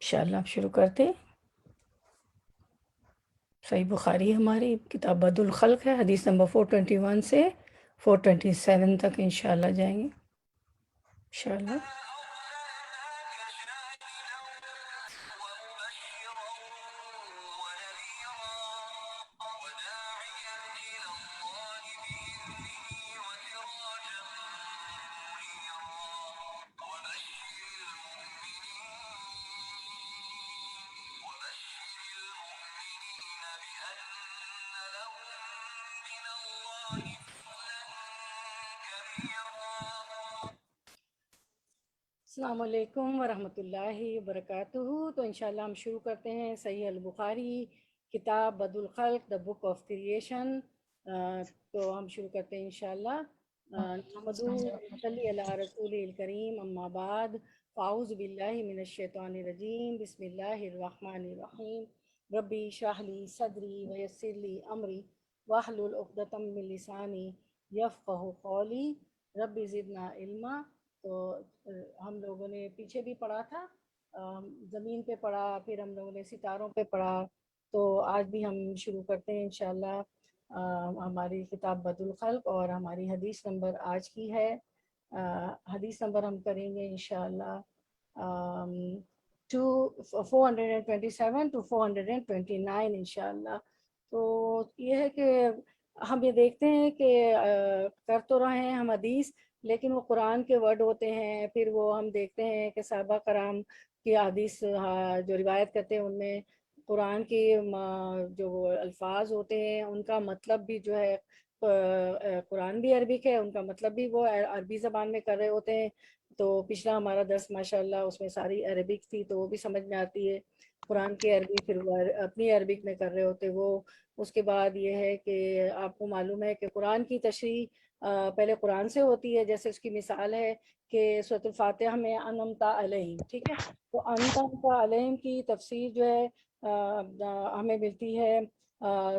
انشاءاللہ آپ شروع کرتے ہیں۔ صحیح بخاری ہماری کتاب بدء الخلق ہے، حدیث نمبر 421 سے 427 تک انشاءاللہ جائیں گے انشاءاللہ۔ السلام علیکم ورحمۃ اللہ وبرکاتہ۔ تو انشاءاللہ ہم شروع کرتے ہیں صحیح البخاری کتاب بدء الخلق دا بک آف کریشن۔ تو ہم شروع کرتے ہیں انشاءاللہ۔ نحمدہ صلی علی رسول الکریم، اما بعد، فاعوذ باللہ من الشیطان الرجیم، بسم اللہ الرحمن الرحیم۔ ربی اشرح لی صدری ویسر لی امری واحلل عقدۃ من لسانی یفقہوا قولی ربی زدنا علما۔ تو ہم لوگوں نے پیچھے بھی پڑھا تھا، زمین پہ پڑھا، پھر ہم لوگوں نے ستاروں پہ پڑھا۔ تو آج بھی ہم شروع کرتے ہیں انشاءاللہ ہماری کتاب بدء الخلق، اور ہماری حدیث نمبر آج کی ہے، حدیث نمبر ہم کریں گے انشاءاللہ 427 to 429 انشاءاللہ۔ تو یہ ہے کہ ہم یہ دیکھتے ہیں کہ کر تو رہے ہیں ہم حدیث، لیکن وہ قرآن کے ورڈ ہوتے ہیں۔ پھر وہ ہم دیکھتے ہیں کہ صحابہ کرام کی حدیث جو روایت کرتے ہیں ان میں قرآن کی جو الفاظ ہوتے ہیں ان کا مطلب بھی جو ہے، قرآن بھی عربک ہے، ان کا مطلب بھی وہ عربی زبان میں کر رہے ہوتے ہیں۔ تو پچھلا ہمارا درس ماشاءاللہ اس میں ساری عربک تھی، تو وہ بھی سمجھ میں آتی ہے قرآن کی عربی، پھر وہ اپنی عربک میں کر رہے ہوتے وہ۔ اس کے بعد یہ ہے کہ آپ کو معلوم ہے کہ قرآن کی تشریح پہلے قرآن سے ہوتی ہے، جیسے اس کی مثال ہے کہ سورۃ الفاتحہ میں انعمت علیہم، ٹھیک ہے، تو انعمت علیہم کی تفسیر جو ہے ہمیں ملتی ہے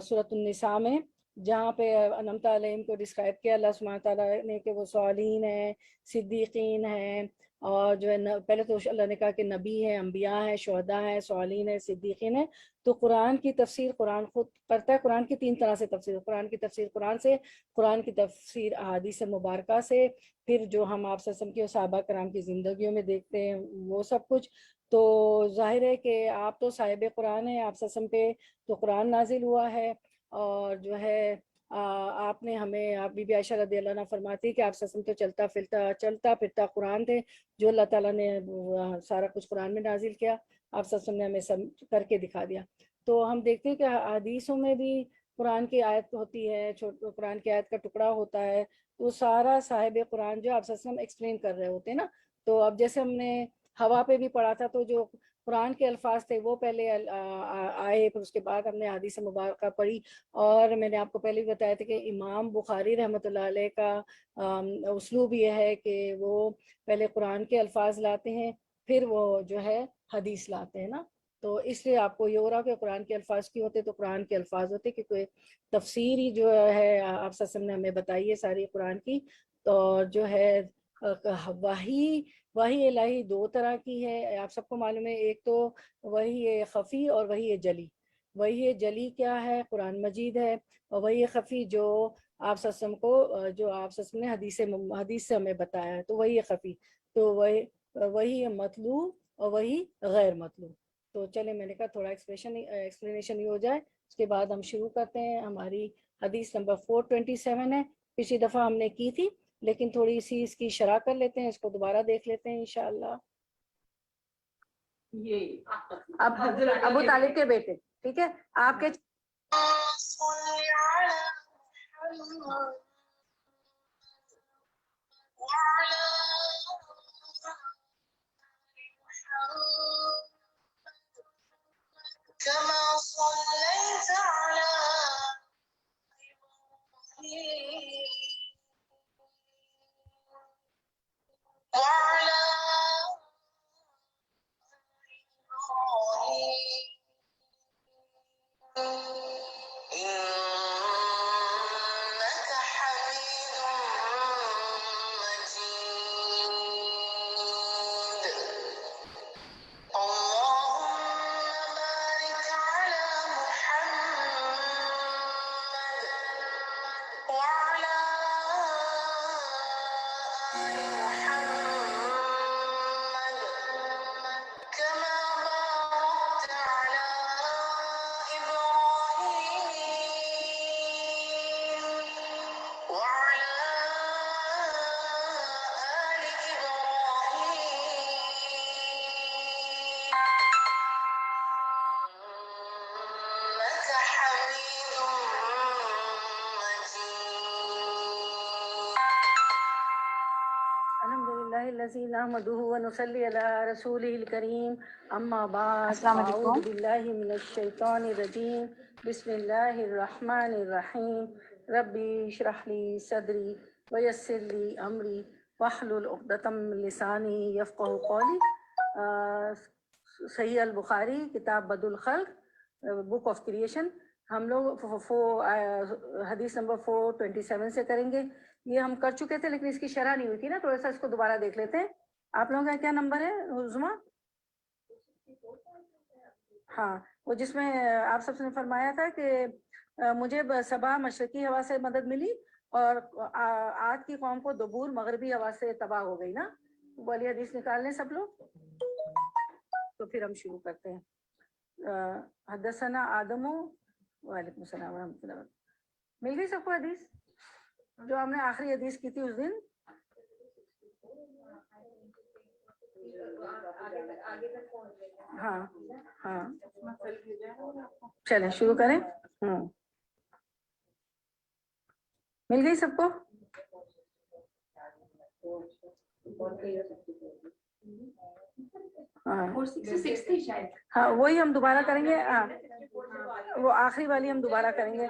سورۃ النساء میں، جہاں پہ انعمت علیہم کو ڈسکرائب کیا اللہ سبحانہ تعالیٰ نے کہ وہ صالحین ہیں، صدیقین ہیں، اور جو ہے پہلے تو اللہ نے کہا کہ نبی ہیں، انبیاء ہیں، شہداء ہیں، صالحین ہیں، صدیقین ہیں۔ تو قرآن کی تفسیر قرآن خود کرتا ہے۔ قرآن کی 3 طرح سے تفسیر، قرآن کی تفسیر قرآن سے، قرآن کی تفسیر احادیث مبارکہ سے، پھر جو ہم آپ صلی اللہ علیہ وسلم کی اور صحابہ کرام کی زندگیوں میں دیکھتے ہیں وہ سب کچھ۔ تو ظاہر ہے کہ آپ تو صاحب قرآن ہیں، آپ صلی اللہ علیہ وسلم پہ تو قرآن نازل ہوا ہے، اور جو ہے آپ نے ہمیں، آپ بی بی عائشہ رضی اللہ عنہ فرماتی کہ آپ صلی اللہ علیہ وسلم تو چلتا پھرتا قرآن تھے، جو اللہ تعالیٰ نے سارا کچھ قرآن میں نازل کیا، آپ صلی اللہ علیہ وسلم نے ہمیں سب کر کے دکھا دیا۔ تو ہم دیکھتے ہیں کہ حدیثوں میں بھی قرآن کی آیت ہوتی ہے، قرآن کی آیت کا ٹکڑا ہوتا ہے، تو سارا صاحب قرآن جو آپ صلی اللہ علیہ وسلم ایکسپلین کر رہے ہوتے ہیں نا۔ تو اب جیسے ہم نے ہوا پہ بھی پڑھا تھا، تو جو قرآن کے الفاظ تھے وہ پہلے آئے، پھر اس کے بعد ہم نے حدیث مبارکہ پڑھی، اور میں نے آپ کو پہلے بھی بتایا تھا کہ امام بخاری رحمۃ اللہ علیہ کا اسلوب یہ ہے کہ وہ پہلے قرآن کے الفاظ لاتے ہیں، پھر وہ جو ہے حدیث لاتے ہیں نا۔ تو اس لیے آپ کو یہ ہو رہا کہ قرآن کے الفاظ کیوں ہوتے، تو قرآن کے الفاظ ہوتے کیونکہ تفسیر ہی جو ہے آپ صلی اللہ علیہ وسلم نے ہمیں بتائی ہے ساری قرآن کی۔ تو جو ہے وحی الہی 2 طرح کی ہے، آپ سب کو معلوم ہے، ایک تو وحی خفی اور وحی جلی۔ وحی جلی کیا ہے؟ قرآن مجید ہے، اور وحی خفی جو آپ صلی اللہ علیہ وسلم کو، جو آپ صلی اللہ علیہ وسلم نے حدیث سے ہمیں بتایا ہے، تو وحی خفی، تو وحی مطلوب اور وحی غیر مطلوب۔ تو چلے میں نے کہا تھوڑا ایکسپلینیشن ہی ہو جائے، اس کے بعد ہم شروع کرتے ہیں۔ ہماری حدیث نمبر 427 ہے، پچھلی دفعہ ہم نے کی تھی، لیکن تھوڑی سی اس کی شرح کر لیتے ہیں، اس کو دوبارہ دیکھ لیتے ہیں انشاءاللہ۔ اب ابو طالب کے بیٹے، ٹھیک ہے، آپ کے كما صليت على وعلى إنك حميد مجيد حميد مجيد. الحمدللہ الذی نحمدہ ونصلی علی رسولہ الکریم اما بعد السلام علیکم۔ اعوذ باللہ من الشیطان الرجیم بسم اللہ الرحمن الرحیم ربی اشرح لی صدری ویسر لی امری واحلل عقدۃ من لسانی یفقہوا قولی۔ صحیح البخاری کتاب بدء الخلق بک آف کریشن ہم لوگ حدیث نمبر 427 سے کریں گے۔ یہ ہم کر چکے تھے لیکن اس کی شرح نہیں ہوئی تھی نا، تھوڑا سا اس کو دوبارہ دیکھ لیتے ہیں۔ آپ لوگوں کا کیا نمبر ہے عظما؟ ہاں، وہ جس میں آپ سب نے فرمایا تھا کہ مجھے صبا مشرقی ہوا سے مدد ملی اور عاد کی قوم کو دبور مغربی ہوا سے تباہ ہو گئی نا۔ والی حدیث نکال لیں سب لوگ تو پھر ہم شروع کرتے ہیں۔ حدثنا آدم، وعلیکم السلام ورحمۃ اللہ۔ مل گئی سب کو حدیث جو ہم نے آخری حدیث کی تھی اس دن؟ ہاں ہاں، چلیں شروع کریں۔ مل گئی سب کو؟ ہاں وہی ہم دوبارہ کریں گے، وہ آخری والی ہم دوبارہ کریں گے۔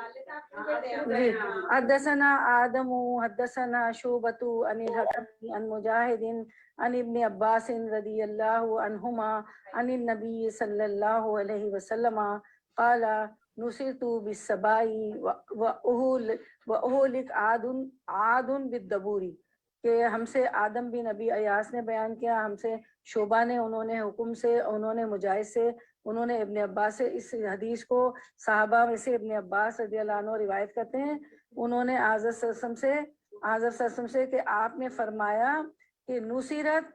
جی، حدثنا آدم حدثنا شعبۃ عن الحکم عن مجاہد عن ابن عباس رضی اللہ عنہما عن النبی صلی اللہ علیہ وسلم قال نصرت بالسباء واہلک عاد بالدبور، کہ ہم سے آدم بن ابی ایاس نے بیان کیا، ہم سے شعبہ نے، انہوں نے حکم سے، انہوں نے مجاہد سے، انہوں نے ابن عباس سے۔ اس حدیث کو صحابہ میں سے ابن عباس رضی اللہ عنہ روایت کرتے ہیں، انہوں نے حضرت صلی اللہ علیہ وسلم سے کہ آپ نے فرمایا کہ نصیرت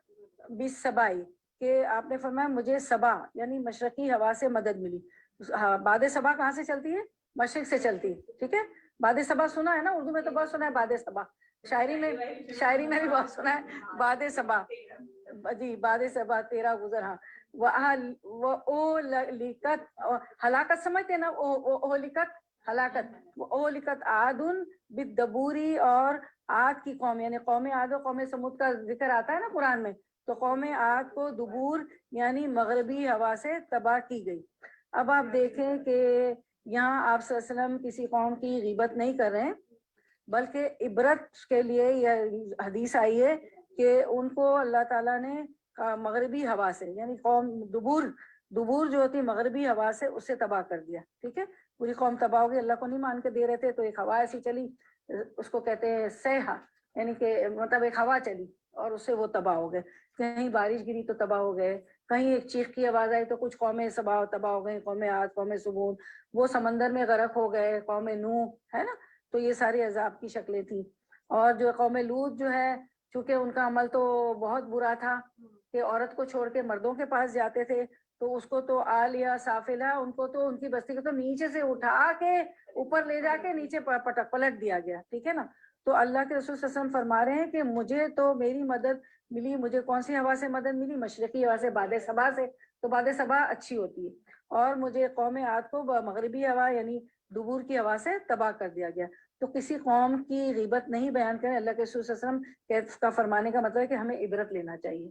بالسبائی، کہ آپ نے فرمایا مجھے سبا یعنی مشرقی ہوا سے مدد ملی۔ باد صبا کہاں سے چلتی ہے؟ مشرق سے چلتی ہے، ٹھیک ہے۔ باد صبا سنا ہے نا، اردو میں تو بہت سنا ہے باد صبا، شاعری میں بھی بہت سنا ہے باد صبا۔ جی، باد صبا تیرا گزر، ہاں۔ ہلاکت سمجھتے ہیں نا، ہلاکت عاد بالدبوری، اور عاد کی قوم یعنی قوم عاد و قوم سمود کا ذکر آتا ہے نا قرآن میں، تو قوم عاد کو دبور یعنی مغربی ہوا سے تباہ کی گئی۔ اب آپ دیکھیں کہ یہاں آپ صلی اللہ علیہ وسلم کسی قوم کی غیبت نہیں کر رہے ہیں، بلکہ عبرت کے لیے یہ حدیث آئی ہے کہ ان کو اللہ تعالیٰ نے مغربی ہوا سے یعنی قوم دبور جو ہوتی مغربی ہوا سے، اس سے تباہ کر دیا، ٹھیک ہے۔ پوری قوم تباہ ہو گئی، اللہ کو نہیں مان کے دے رہے تھے تو ایک ہوا ایسی چلی، اس کو کہتے ہیں سیحا، یعنی کہ مطلب ایک ہوا چلی اور اس سے وہ تباہ ہو گئے۔ کہیں بارش گری تو تباہ ہو گئے، کہیں ایک چیخ کی آواز آئی تو کچھ قومیں تباہ ہو گئی، قوم عاد، قوم سمود، وہ سمندر میں غرق ہو گئے، قوم نوح ہے نا۔ تو یہ سارے عذاب کی شکلیں تھیں۔ اور جو قوم لوط جو ہے، چونکہ ان کا عمل تو بہت برا تھا کہ عورت کو چھوڑ کے مردوں کے پاس جاتے تھے، تو اس کو تو آلیہ سافلہ، ان کو تو ان کی بستی کو تو نیچے سے اٹھا کے اوپر لے جا کے نیچے پلٹ دیا گیا، ٹھیک ہے نا۔ تو اللہ کے رسول صلی اللہ علیہ وسلم فرما رہے ہیں کہ مجھے تو میری مدد ملی، مجھے کون سی ہوا سے مدد ملی؟ مشرقی ہوا سے، باد صبا سے، تو باد صبا اچھی ہوتی ہے، اور مجھے قوم عاد کو مغربی ہوا یعنی دبور کی ہوا سے تباہ کر دیا گیا۔ تو کسی قوم کی غیبت نہیں بیان کریں۔ اللہ کے رسول صلی اللہ علیہ وسلم کا فرمانے کا مطلب ہے کہ ہمیں عبرت لینا چاہیے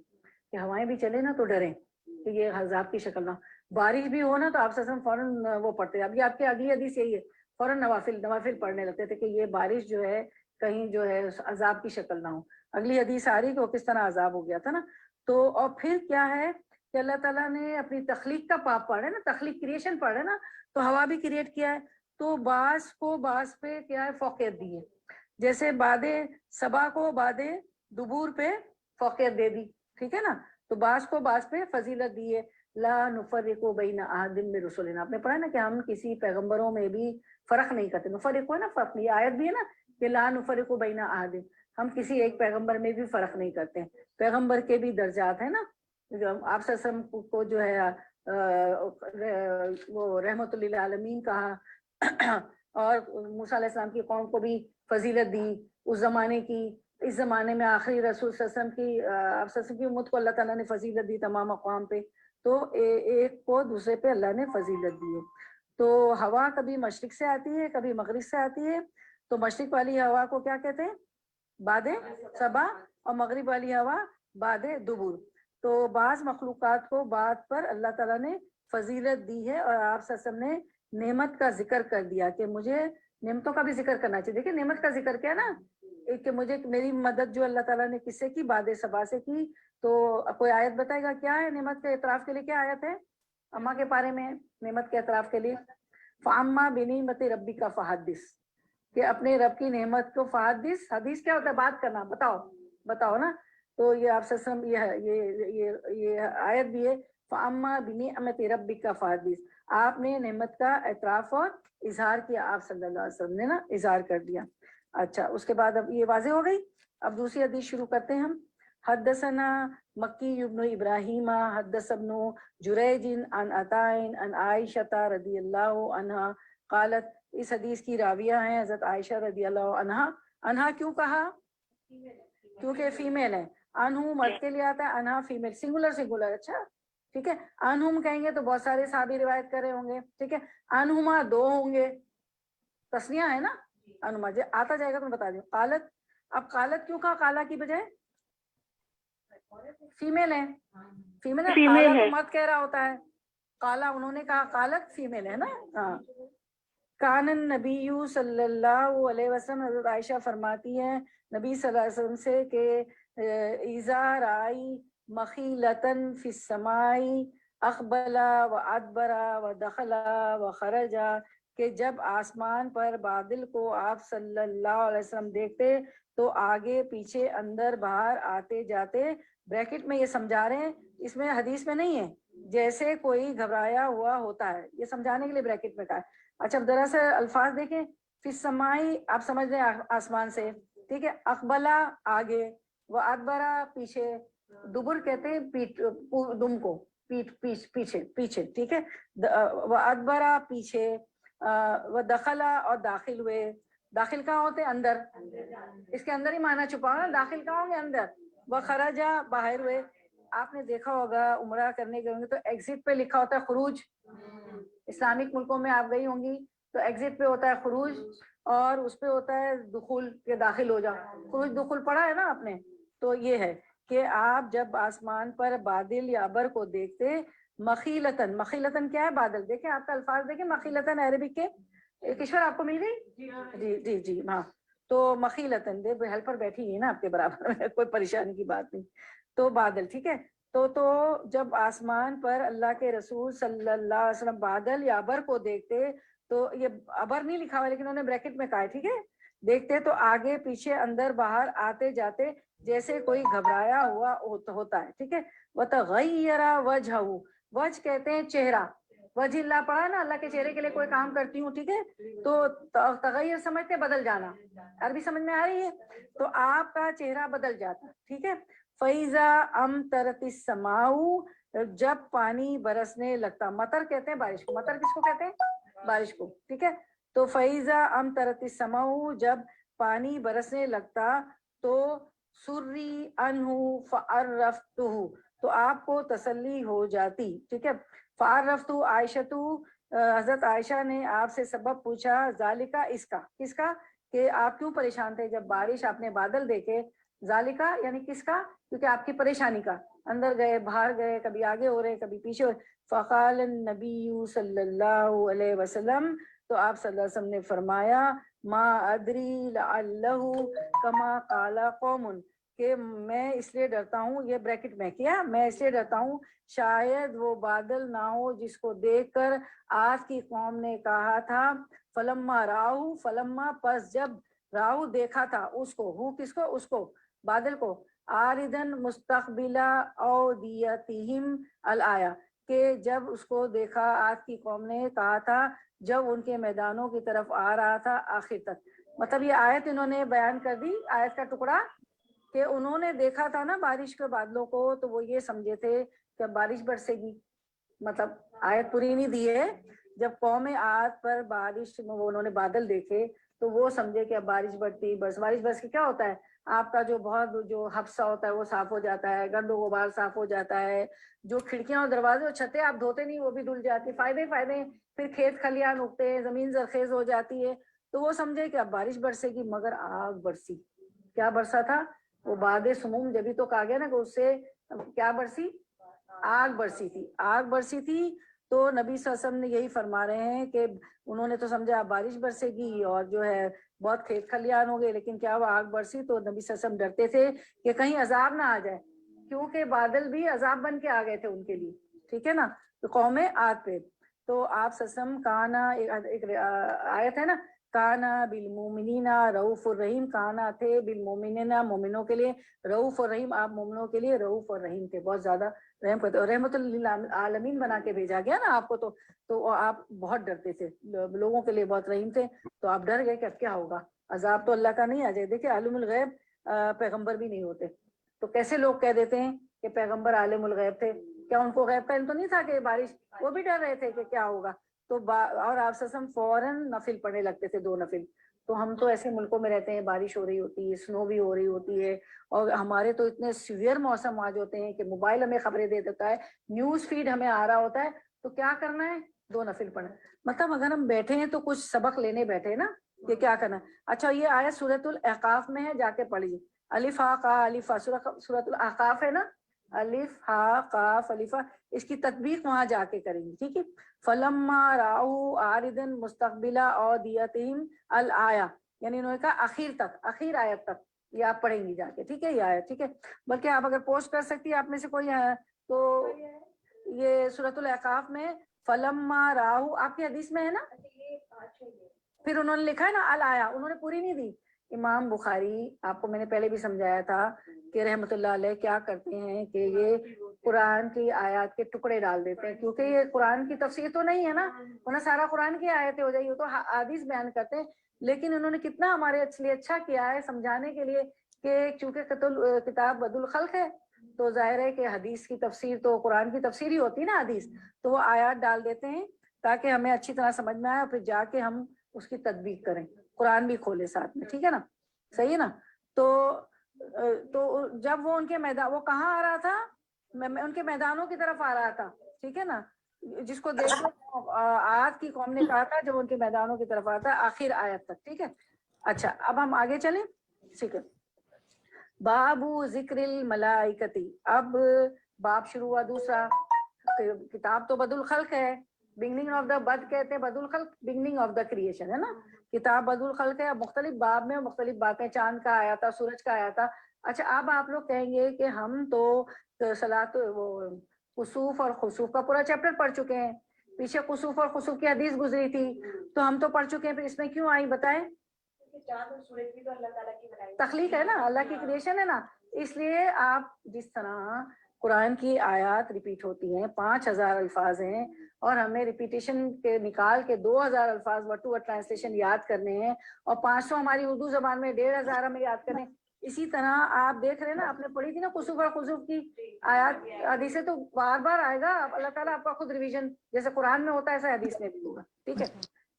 کہ ہوائیں بھی چلے نا تو ڈریں کہ یہ عذاب کی شکل نہ، بارش بھی ہو نا تو آپ صلی اللہ علیہ وسلم فوراً وہ پڑھتے ہیں۔ ابھی آپ کی اگلی حدیث یہی ہے، فوراً نوافل پڑھنے لگتے تھے کہ یہ بارش جو ہے کہیں جو ہے عذاب کی شکل نہ ہو۔ اگلی حدیث آ رہی کہ وہ کس طرح عذاب ہو گیا تھا نا۔ تو اور پھر کیا ہے کہ اللہ تعالیٰ نے اپنی تخلیق کا پاپ پڑھ رہے نا، تخلیق کریشن پڑھ رہے نا، تو ہوا بھی کریٹ کیا ہے، تو بعض کو بعض پہ کیا ہے فوقیت دی ہے، جیسے باد صبا کو باد دبور پہ فوقیت دے دی، ٹھیک ہے نا۔ تو بعض کو بعض پہ فضیلت دی ہے۔ لا نفرق بین احد من رسلنا، آپ نے پڑھا نا کہ ہم کسی پیغمبروں میں بھی فرق نہیں کرتے۔ نفرق ہے نا فرق نہیں، آیت بھی ہے نا کہ لا نفرق بین احد، ہم کسی ایک پیغمبر میں بھی فرق نہیں کرتے ہیں۔ پیغمبر کے بھی درجات ہیں نا، آپ صلی اللہ علیہ وسلم کو جو ہے وہ رحمت للعالمین کہا، اور موسیٰ علیہ السلام کی قوم کو بھی فضیلت دی اس زمانے کی۔ اس زمانے میں آخری رسول صلی اللہ علیہ وسلم کی، آپ صلی اللہ علیہ وسلم کی امت کو اللہ تعالیٰ نے فضیلت دی تمام اقوام پہ، تو ایک کو دوسرے پہ اللہ نے فضیلت دی ہے۔ تو ہوا کبھی مشرق سے آتی ہے کبھی مغرب سے آتی ہے. تو مشرق والی ہوا کو کیا کہتے ہیں؟ باد صبا. اور مغرب والی ہوا باد دبر. تو بعض مخلوقات کو بعد پر اللہ تعالیٰ نے فضیلت دی ہے, اور آپ صلی اللہ علیہ وسلم نے نعمت کا ذکر کر دیا کہ مجھے نعمتوں کا بھی ذکر کرنا چاہیے. دیکھیں نعمت کا ذکر کیا نا, کہ مجھے میری مدد جو اللہ تعالیٰ نے کس سے کی؟ باد صبا سے کی. تو کوئی آیت بتائے گا کیا ہے نعمت کے اعتراف کے لیے؟ کیا آیت ہے اماں کے پارے میں نعمت کے اعتراف کے لیے؟ فاما بنعمت ربی کا فحدث, کہ اپنے رب کی نعمت کو فحدث. حدیث کیا ہوتا ہے؟ بات کرنا. بتاؤ نا. تو یہ آپ سے یہ آیت بھی ہے, فاما بنعمت ربی کا فحدث. آپ نے نعمت کا اعتراف اور اظہار کیا, آپ صلی اللہ علیہ وسلم نے نا اظہار کر دیا. اچھا, اس کے بعد اب یہ واضح ہو گئی. اب دوسری حدیث شروع کرتے ہیں ہم. حدثنا مکی ابن ابراہیم حدث ابن جریج عن عطاء عن عائشہ رضی اللہ عنہا قالت. اس حدیث کی راویہ ہیں حضرت عائشہ رضی اللہ عنہا. انہا کیوں کہا؟ کیونکہ فیمیل ہے. انہو مرد کے لیے آتا ہے, انہا فیمیل, سنگولر. اچھا ٹھیک ہے. انہم کہیں گے تو بہت سارے صحابی روایت کر رہے ہوں گے, ٹھیک ہے. انہما دو ہوں گے, تسنیہ ہے نا. انہما آتا جائے گا تو بتا دیں. قالت, اب قالت کیوں کہا قالا کی بجائے؟ فیمیل ہے, فیمیل ہے. قالا تو مرد کہہ رہا ہوتا ہے, قالا انہوں نے کہا, قالت فیمیل ہے نا. ہاں. کان النبی صلی اللہ علیہ وسلم, حضرت عائشہ فرماتی ہیں نبی صلی اللہ علیہ وسلم سے کہ اذا رائی مخیلتن فی السماء اقبلا و ادبرا و دخلا و خرجا, کہ جب آسمان پر بادل کو آپ صلی اللہ علیہ وسلم دیکھتے تو آگے پیچھے اندر باہر آتے جاتے. بریکٹ میں یہ سمجھا رہے ہیں, اس میں حدیث میں نہیں ہے, جیسے کوئی گھبرایا ہوا ہوتا ہے, یہ سمجھانے کے لیے بریکٹ میں کہا. اچھا ذرا سے الفاظ دیکھیں. فی السمائی آپ سمجھ لیں آسمان سے, ٹھیک ہے. اقبلا آگے, وہ ادبرا پیچھے, دبر کہتے ہیں پیٹ, دم کو, پیچھے, ٹھیک ہے. وہ ادبرا پیچھے, وہ دخلا اور داخل ہوئے. داخل کہاں ہوتے؟ اندر. اس کے اندر ہی معنی چھپا ہوا, داخل کہاں ہوں گے؟ اندر. وہ خرجا باہر ہوئے. آپ نے دیکھا ہوگا عمرہ کرنے گئے ہوں گے تو ایگزٹ پہ لکھا ہوتا ہے خروج. اسلامک ملکوں میں آپ گئی ہوں گی تو ایگزٹ پہ ہوتا ہے خروج, اور اس پہ ہوتا ہے دخول, کے داخل ہو جاؤ. خروج دخول پڑھا ہے نا آپ نے. تو یہ ہے کہ آپ جب آسمان پر بادل یا ابر کو دیکھتے, مخیلتن کیا ہے؟ بادل. دیکھیں آپ کا الفاظ دیکھیں, مخیلتن عربک کے. کشور آپ کو مل گئی؟ جی ہاں. تو مخیلتن دے ہیلپر بیٹھی ہے نا آپ کے برابر میں, کوئی پریشانی کی بات نہیں. تو بادل, ٹھیک ہے. تو جب آسمان پر اللہ کے رسول صلی اللہ علیہ وسلم بادل یا ابر کو دیکھتے, تو یہ ابر نہیں لکھا ہوا لیکن انہوں نے بریکٹ میں کہا ہے, ٹھیک ہے. دیکھتے تو آگے پیچھے اندر باہر آتے جاتے جیسے کوئی گھبرایا ہوا ہوتا ہے, ٹھیک ہے. وتغیر وجہہ, وجہ کہتے ہیں چہرہ. وجہ اللہ پڑھا نا, اللہ کے چہرے کے لیے کوئی کام کرتی ہوں, ٹھیک ہے. تو تغیر سمجھتے بدل جانا, عربی سمجھ میں آ رہی ہے. تو آپ کا چہرہ بدل جاتا, ٹھیک ہے. فیضا امطرت السماء, جب پانی برسنے لگتا. مطر کہتے ہیں بارش کو, مطر کس کو کہتے ہیں؟ بارش کو, ٹھیک ہے. تو فیضا امطرت السماء, جب پانی برسنے لگتا تو سری انہ فعرفتہ, تو آپ کو تسلی ہو جاتی, ٹھیک ہے. فعرفتہ عائشہ, حضرت عائشہ نے آپ سے سبب پوچھا, ذالکا, اس کا, کس کا, کہ آپ کیوں پریشان تھے جب بارش آپ نے بادل دیکھے. ذالکا یعنی کس کا؟ کیونکہ آپ کی پریشانی کا. اندر گئے باہر گئے, کبھی آگے ہو رہے کبھی پیچھے ہو رہے. فقال النبی صلی اللہ علیہ وسلم, تو آپ صلی اللہ علیہ وسلم نے فرمایا, ما ادری لعلہ کما قال قوم, کہ میں اس لیے ڈرتا ہوں, یہ بریکٹ میں کیا, میں اس لیے ڈرتا ہوں شاید وہ بادل نہ ہو جس کو دیکھ کر آج کی قوم نے کہا تھا. فلما راہو, فلما پس جب راہو دیکھا تھا اس کو, ہو کس کو؟ اس کو, بادل کو. آردن مستقبلا اودیتہم الایا, کہ جب اس کو دیکھا آج کی قوم نے کہا تھا جب ان کے میدانوں کی طرف آ رہا تھا آخر تک. مطلب یہ آیت انہوں نے بیان کر دی, آیت کا ٹکڑا, کہ انہوں نے دیکھا تھا نا بارش کے بادلوں کو تو وہ یہ سمجھے تھے کہ بارش برسے گی. مطلب آیت پوری نہیں دی ہے. جب قوم عاد پر بارش, وہ انہوں نے بادل دیکھے تو وہ سمجھے کہ اب بارش برس کے کیا ہوتا ہے, آپ کا جو بہت جو حفصہ ہوتا ہے وہ صاف ہو جاتا ہے، گند و غبار صاف ہو جاتا ہے، جو کھڑکیاں اور دروازے اور چھتیں آپ دھوتے نہیں وہ بھی دھل جاتی، فائدے فائدے، پھر کھیت کھلیان اگتے ہیں، زمین زرخیز ہو جاتی ہے، تو وہ سمجھے کہ اب بارش برسے گی، مگر آگ برسی۔ کیا برسا تھا؟ وہ باد سموم، جبھی تو کہا گیا نا کہ اس سے کیا برسی؟ آگ برسی تھی، آگ برسی تھی۔ تو نبی صلی اللہ علیہ وسلم نے یہی فرما رہے ہیں کہ انہوں نے تو سمجھا بارش برسے گی اور جو ہے بہت کھیت کھلیان ہو گئے، لیکن کیا وہ آگ برسی؟ تو نبی صلی اللہ علیہ وسلم ڈرتے تھے کہ کہیں عذاب نہ آ جائے، کیونکہ بادل بھی عذاب بن کے آ گئے تھے ان کے لیے، ٹھیک ہے نا، تو قوم عاد پہ۔ تو آپ صلی اللہ علیہ وسلم کانا، ایک آیت ہے نا، کانا بالمومنین رؤوف الرحیم، کانا تھے بالمومنین مومنوں کے لیے رؤوف الرحیم، آپ مومنوں کے لیے رؤوف الرحیم تھے، بہت زیادہ رحم کرتے، اور رحمت للعالمین بنا کے بھیجا گیا نا آپ کو، تو آپ بہت ڈرتے تھے، لوگوں کے لیے بہت رحیم تھے، تو آپ ڈر گئے کہ اب کیا ہوگا، عذاب تو اللہ کا نہیں آ جائے۔ دیکھیں عالم الغیب پیغمبر بھی نہیں ہوتے، تو کیسے لوگ کہہ دیتے ہیں کہ پیغمبر عالم الغیب تھے؟ کیا ان کو غیب کا علم تو نہیں تھا کہ بارش؟ وہ بھی ڈر رہے تھے کہ کیا ہوگا، تو اور آپ سے فوراً نفل پڑھنے لگتے تھے، 2 نفل۔ تو ہم تو ایسے ملکوں میں رہتے ہیں، بارش ہو رہی ہوتی ہے، سنو بھی ہو رہی ہوتی ہے، اور ہمارے تو اتنے سیویئر موسم آج ہوتے ہیں کہ موبائل ہمیں خبریں دے دیتا ہے، نیوز فیڈ ہمیں آ رہا ہوتا ہے، تو کیا کرنا ہے؟ 2 نفل پڑھنا۔ مطلب اگر ہم بیٹھے ہیں تو کچھ سبق لینے بیٹھے نا کہ کیا کرنا ہے۔ اچھا یہ آیت سورۃ الاحقاف میں ہے، جا کے پڑھیے، الف ہا قا الف ہا، سورۃ الاحقاف ہے نا، الف ہا قاف الف ہا، اس کی تطبیق وہاں جا کے کریں گے، ٹھیک ہے۔ فلما راؤ عارضا مستقبل اودیتہم الآیہ، یعنی انہوں نے کہا اخیر تک، اخیر آیت تک، یہ آپ پڑھیں گی جا کے، ٹھیک ہے، یہ آیت، ٹھیک ہے۔ بلکہ آپ اگر پوسٹ کر سکتی ہے آپ میں سے کوئی ہے تو، یہ سورۃ الاحقاف میں فلما راؤ، آپ کی حدیث میں ہے نا، پھر انہوں نے لکھا ہے نا الآیہ، انہوں نے پوری نہیں دی۔ امام بخاری، آپ کو میں نے پہلے بھی سمجھایا تھا کہ رحمت اللہ علیہ کیا کرتے ہیں کہ یہ قرآن کی آیات کے ٹکڑے ڈال دیتے ہیں، کیونکہ یہ قرآن کی تفسیر تو نہیں ہے نا، ورنہ سارا قرآن کی آیتیں ہو جائیں، وہ تو حدیث بیان کرتے ہیں، لیکن انہوں نے کتنا ہمارے لیے اچھا کیا ہے سمجھانے کے لیے کہ چونکہ کتاب بدل الخلق ہے، تو ظاہر ہے کہ حدیث کی تفسیر تو قرآن کی تفسیر ہی ہوتی ہے نا حدیث، تو وہ آیات ڈال دیتے ہیں تاکہ ہمیں اچھی طرح سمجھ میں آئے، اور پھر جا کے ہم اس کی تطبیق کریں، قرآن بھی کھولے ساتھ میں، ٹھیک ہے نا، صحیح ہے نا۔ تو جب وہ ان کے میدان، وہ کہاں آ رہا تھا؟ ان کے میدانوں کی طرف آ رہا تھا، ٹھیک ہے نا، جس کو دیکھ لو آیات کی قوم نے کہا تھا جب ان کے میدانوں کی طرف آتا ہے آخر آیت تک، ٹھیک ہے۔ اچھا اب ہم آگے چلیں، ٹھیک ہے۔ بابو ذکر الملائکتی، اب باب شروع ہوا دوسرا، کتاب تو بد الخلق ہے، بگننگ آف دا بد کہتے ہیں، بد الخلق بگننگ آف دا کریشن ہے نا، کتاب بد الخلق ہے، مختلف باب میں مختلف باتیں، چاند کا آیا تھا، سورج کا آیا تھا۔ اچھا اب آپ لوگ کہیں گے کہ ہم تو صلاۃ وہ کسوف اور خسوف کا پورا چیپٹر پڑھ چکے ہیں، پیچھے کسوف اور خسوف کی حدیث گزری تھی، تو ہم تو پڑھ چکے ہیں، پھر اس میں کیوں آئی بتائیں؟ چاند اور سورج بھی تو اللہ تعالیٰ کی تخلیق ہے نا، اللہ کی کریشن ہے نا، اس لیے آپ جس طرح قرآن کی آیات ریپیٹ ہوتی ہیں، 5000 الفاظ ہیں، اور ہمیں ریپیٹیشن کے نکال کے 2000 الفاظ ورڈ ٹو ورڈ ٹرانسلیشن یاد کرنے ہیں، اور 500 ہماری اردو زبان میں، 1500 ہمیں یاد کرنے ہیں۔ اسی طرح آپ دیکھ رہے ہیں نا، آپ نے پڑھی تھی نا کسوف اور خسوف کی آیات، حدیثیں تو بار بار آئے گا، اللہ تعالیٰ آپ کا خود ریویژن، جیسے قرآن میں ہوتا ہے ایسا حدیث میں بھی ہوگا، ٹھیک ہے،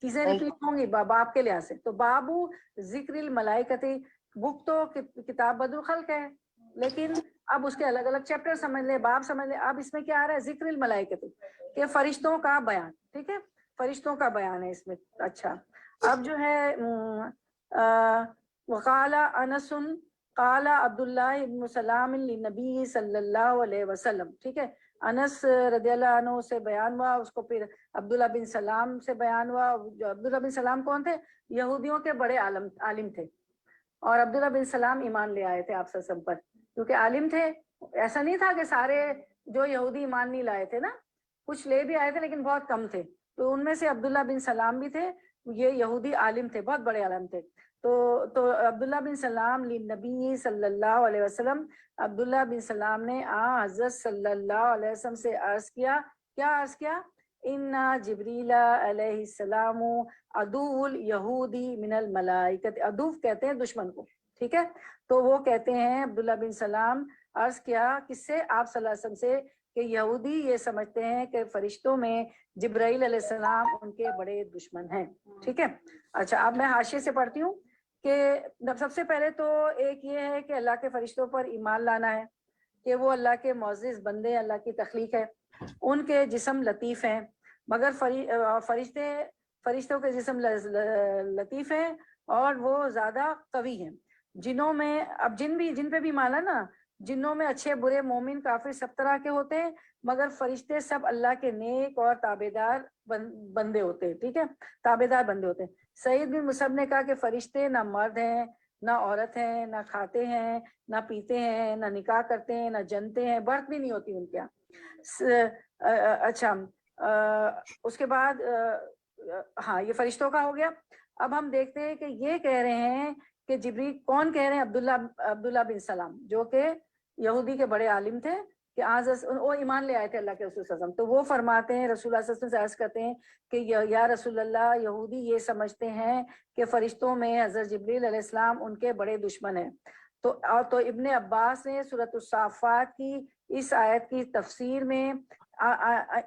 چیزیں ریپیٹ ہوں گی باب کے لحاظ سے۔ تو بابو ذکر الملائکتی، بک تو کتاب بد الخلق ہے، لیکن اب اس کے الگ الگ چیپٹر سمجھ لے، باب سمجھ لے، اب اس میں کیا آ رہا ہے؟ ذکر الملائکتی، کہ فرشتوں کا بیان، ٹھیک ہے، فرشتوں کا بیان ہے اس میں۔ اچھا اب جو ہے وقال انس قال عبداللہ ابن سلام للنبی صلی اللہ علیہ وسلم، ٹھیک ہے، انس رضی اللہ عنہ سے بیان ہوا، اس کو پھر عبداللہ بن سلام سے بیان ہوا۔ جو عبداللہ بن سلام کون تھے؟ یہودیوں کے بڑے عالم تھے، اور عبداللہ بن سلام ایمان لے آئے تھے آپ صلی اللہ علیہ وسلم پر، کیونکہ عالم تھے، ایسا نہیں تھا کہ سارے جو یہودی ایمان نہیں لائے تھے نا، کچھ لے بھی آئے تھے لیکن بہت کم تھے، تو ان میں سے عبداللہ بن سلام بھی تھے، یہ یہودی عالم تھے، بہت بڑے عالم تھے۔ تو عبداللہ بن سلام لنبی صلی اللہ علیہ وسلم، عبداللہ بن سلام نے حضرت صلی اللہ علیہ وسلم سے عرض کیا، کیا عرض کیا؟ ان جبریل علیہ السلام عدو الیہودی من الملائکۃ، عدو کہتے ہیں دشمن کو، ٹھیک ہے، تو وہ کہتے ہیں عبداللہ بن سلام عرض کیا کس سے؟ آپ صلی اللہ علیہ وسلم سے، کہ یہودی یہ سمجھتے ہیں کہ فرشتوں میں جبرائیل علیہ السلام ان کے بڑے دشمن ہیں، ٹھیک ہے۔ اچھا اب میں حاشیے سے پڑھتی ہوں کہ سب سے پہلے تو ایک یہ ہے کہ اللہ کے فرشتوں پر ایمان لانا ہے کہ وہ اللہ کے معزز بندے، اللہ کی تخلیق ہے، ان کے جسم لطیف ہیں، مگر فرشتوں کے جسم لطیف ہیں اور وہ زیادہ قوی ہیں۔ جنوں میں اب جن پہ بھی مانا نا، جنوں میں اچھے برے مومن کافر سب طرح کے ہوتے ہیں، مگر فرشتے سب اللہ کے نیک اور تابعدار بندے ہوتے ہیں، ٹھیک ہے، تابعدار بندے ہوتے ہیں۔ سعید بن مصعب نے کہا کہ فرشتے نہ مرد ہیں نہ عورت ہیں، نہ کھاتے ہیں نہ پیتے ہیں، نہ نکاح کرتے ہیں نہ جنتے ہیں، برت بھی نہیں ہوتی ان کے یہاں۔ اچھا، اس کے بعد ہاں یہ فرشتوں کا ہو گیا۔ اب ہم دیکھتے ہیں کہ یہ کہہ رہے ہیں کہ جبریل کون کہہ رہے ہیں؟ عبداللہ بن سلام، جو کہ یہودی کے بڑے عالم تھے، کہ وہ ایمان لے آئے تھے اللہ کے رسول صلی اللہ علیہ وسلم۔ تو وہ فرماتے ہیں، رسول اللہ صلی اللہ علیہ وسلم سے عرض کرتے ہیں کہ یا رسول اللہ، یہودی یہ سمجھتے ہیں کہ فرشتوں میں حضرت جبریل علیہ السلام ان کے بڑے دشمن ہیں۔ تو ابن عباس نے سورۃ الصافات کی اس آیت کی تفسیر میں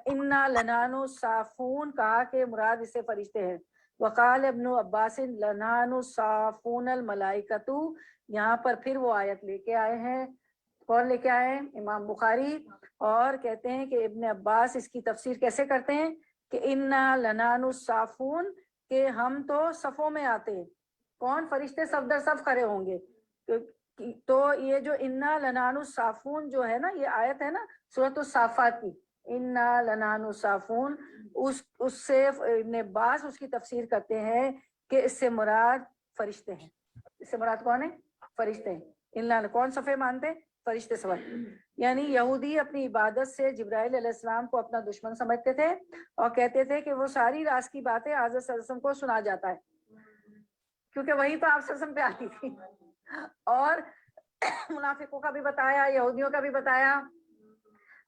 انا لنحن الصافون کہا کہ مراد اس سے فرشتے ہیں۔ وقال ابن عباس لنحن الصافون الملائکۃ، یہاں پر پھر وہ آیت لے کے آئے ہیں۔ کون لے کے آئے ہیں؟ امام بخاری، اور کہتے ہیں کہ ابن عباس اس کی تفسیر کیسے کرتے ہیں کہ انا لنحن الصافون، کہ ہم تو صفوں میں آتے ہیں، کون؟ فرشتے صف در صف کھڑے ہوں گے۔ تو یہ جو انا لنحن الصافون جو ہے نا، یہ آیت ہے نا سورۃ الصافات کی، انا لنحن الصافون، اس سے ابن عباس اس کی تفسیر کرتے ہیں کہ اس سے مراد فرشتے ہیں۔ اس سے مراد کون ہے؟ فرشتے ہیں۔ انا کون صفے مانتے؟ فرشتے صفے۔ یعنی یہودی اپنی عبادت سے جبرائیل علیہ السلام کو اپنا دشمن سمجھتے تھے اور کہتے تھے کہ وہ ساری راز کی باتیں حضرت صلی اللہ علیہ وسلم کو سنا جاتا ہے، کیونکہ وہی تو آپ صلی اللہ علیہ وسلم پہ آتی تھی۔ اور منافقوں کا بھی بتایا، یہودیوں کا بھی بتایا،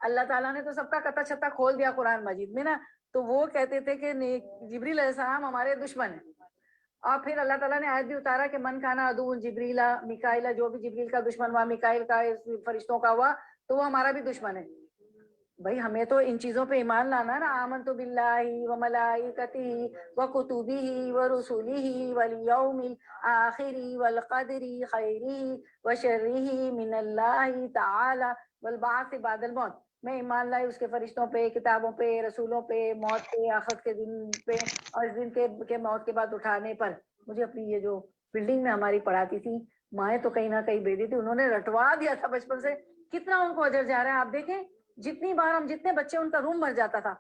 اللہ تعالیٰ نے تو سب کا کتا چھتا کھول دیا قرآن مجید میں نا۔ تو وہ کہتے تھے کہ جبریل علیہ السلام ہمارے دشمن ہیں، اور پھر اللہ تعالیٰ نے آیت بھی اتارا کہ من کانا عدو جبریل میکائیل، جو بھی جبریل کا دشمن ہوا، میکائیل کا، فرشتوں کا ہوا، تو وہ ہمارا بھی دشمن ہے۔ بھائی ہمیں تو ان چیزوں پہ ایمان لانا نا، آمنت باللہ وملائکتہ وکتبہ ورسلہ والیوم الآخر والقدر خیرہ وشرہ من اللہ تعالی والبعث بعد الموت۔ میں ایمان لائی اس کے فرشتوں پہ، کتابوں پہ، رسولوں پہ، موت پہ، آخرت کے دن پہ، اور اس دن کے موت کے بعد اٹھانے پر۔ مجھے اپنی یہ جو بلڈنگ میں ہماری پڑھاتی تھی مائیں تو کہیں نہ کہیں بیٹی تھی، انہوں نے رٹوا دیا تھا بچپن سے، کتنا ان کو اجر جا رہا ہے۔ آپ دیکھیں جتنی بار جتنے بچے ان کا روم بھر جاتا تھا۔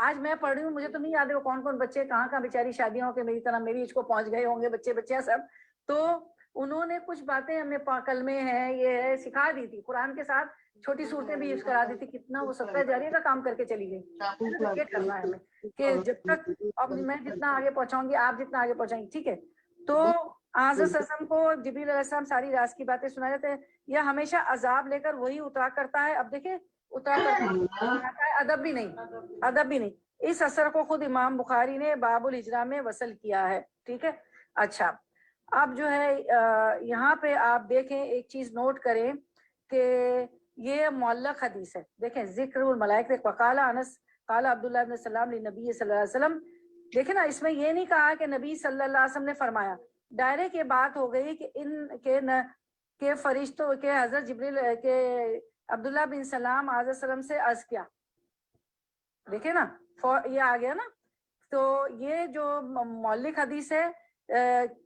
آج میں پڑھ رہی ہوں، مجھے تو نہیں یاد ہے وہ کون کون بچے کہاں بیچاری شادیاں ہو کے میری طرح میری ایج کو پہنچ گئے ہوں گے بچے سب۔ تو انہوں نے کچھ باتیں ہمیں کلمے ہیں، یہ ہے، سکھا دی تھی، قرآن کے ساتھ چھوٹی صورتیں بھی یوز کرا دی تھی۔ کتنا وہ صدقہ جاریہ کا کام کر کے چلی گئی۔ یہ کرنا ہے ہمیں کہ جب تک اب میں جتنا آگے پہنچاؤں گی، آپ جتنا آگے پہنچائیں گی، ٹھیک ہے۔ تو حضرت صلی اللہ علیہ وسلم کو جبریل علیہ السلام ساری راز کی باتیں سنا دیتے ہیں، یا ہمیشہ عذاب لے کر وہی اترا کرتا ہے۔ اب دیکھیں اترا کرتا ہے، ادب بھی نہیں۔ اس اثر کو خود امام بخاری نے باب الہجرہ میں وصل کیا ہے، ٹھیک ہے۔ اچھا، اب جو ہے یہاں پہ آپ دیکھیں ایک چیز نوٹ کریں کہ یہ معلق حدیث ہے۔ دیکھیں ذکر الملائکہ، وقال انس قال عبداللہ بن سلام لنبی صلی اللہ علیہ وسلم۔ دیکھیں نا، اس میں یہ نہیں کہا کہ نبی صلی اللہ علیہ وسلم نے فرمایا، ڈائریکٹ یہ بات ہو گئی کہ ان کے فرشتوں کے حضرت جبریل کے عبداللہ بن سلام حضرت صلی اللہ علیہ وسلم سے عرض کیا۔ دیکھیں نا یہ آ گیا نا۔ تو یہ جو مولک حدیث ہے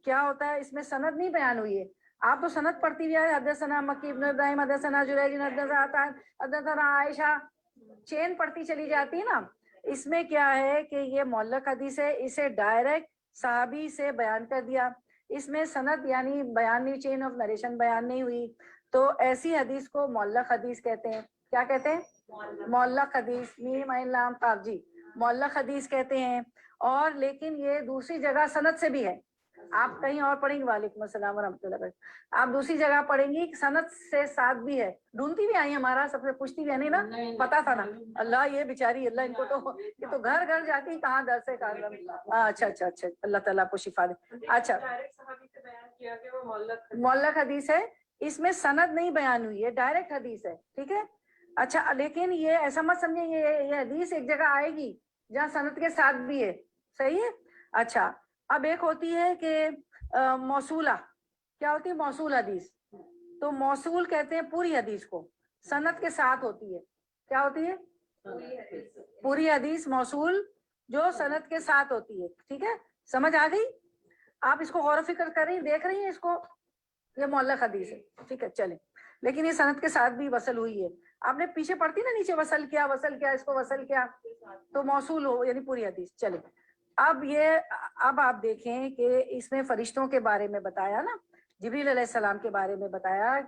کیا ہوتا ہے، اس میں سند نہیں بیان ہوئی ہے۔ آپ تو سند پڑھتی ہوئی ہے، حدثنا مکی بن ابراہیم حدثنا جریج حدثنا عائشہ، چین پڑھتی چلی جاتی ہے نا۔ اس میں کیا ہے کہ یہ معلق حدیث ہے، اسے ڈائریکٹ صحابی سے بیان کر دیا، اس میں سند یعنی بیان نہیں، چین آف نریشن بیان نہیں ہوئی، تو ایسی حدیث کو معلق حدیث کہتے ہیں۔ کیا کہتے ہیں؟ معلق حدیث، میم عین لام قاف، جی معلق حدیث کہتے ہیں۔ اور لیکن یہ دوسری جگہ سند سے بھی ہے، آپ کہیں اور پڑھیں گے، وعلیکم السلام ورحمۃ اللہ وبرکاتہ، آپ دوسری جگہ پڑھیں گی سند سے ساتھ بھی ہے، ڈھونڈتی بھی آئی ہمارا سب سے پوچھتی بھی نہیں نا، پتا تھا نا۔ اللہ یہ بیچاری، اللہ ان کو تو یہ تو گھر گھر جاتی کہاں در سے کہاں۔ اچھا، اللہ تعالیٰ کو شفا دے۔ اچھا، معلق حدیث ہے، اس میں سند نہیں بیان ہوئی ہے، ڈائریکٹ حدیث ہے، ٹھیک ہے۔ اچھا، لیکن یہ ایسا مت سمجھیں یہ حدیث ایک جگہ آئے گی جہاں سند کے ساتھ بھی ہے، صحیح ہے۔ اچھا، اب ایک ہوتی ہے کہ موصولہ کیا ہوتی ہے؟ موصول حدیث. تو موصول کہتے ہیں پوری حدیث کو، سند کے ساتھ ہوتی ہے. کیا ہوتی ہے؟ پوری حدیث موصول جو سند کے ساتھ ہوتی ہے. ٹھیک ہے، سمجھ آ گئی؟ آپ اس کو غور و فکر کر رہی ہیں، دیکھ رہی ہیں اس کو؟ یہ معلق حدیث ہے. ٹھیک ہے چلیں، لیکن یہ سند کے ساتھ بھی وصل ہوئی ہے. آپ نے پیچھے پڑھتی نا نیچے وصل کیا، وصل کیا، اس کو وصل کیا، تو موصول ہو یعنی پوری حدیث. چلیں اب آپ دیکھیں کہ اس میں فرشتوں کے بارے میں بتایا نا، جبریل علیہ السلام کے بارے میں بتایا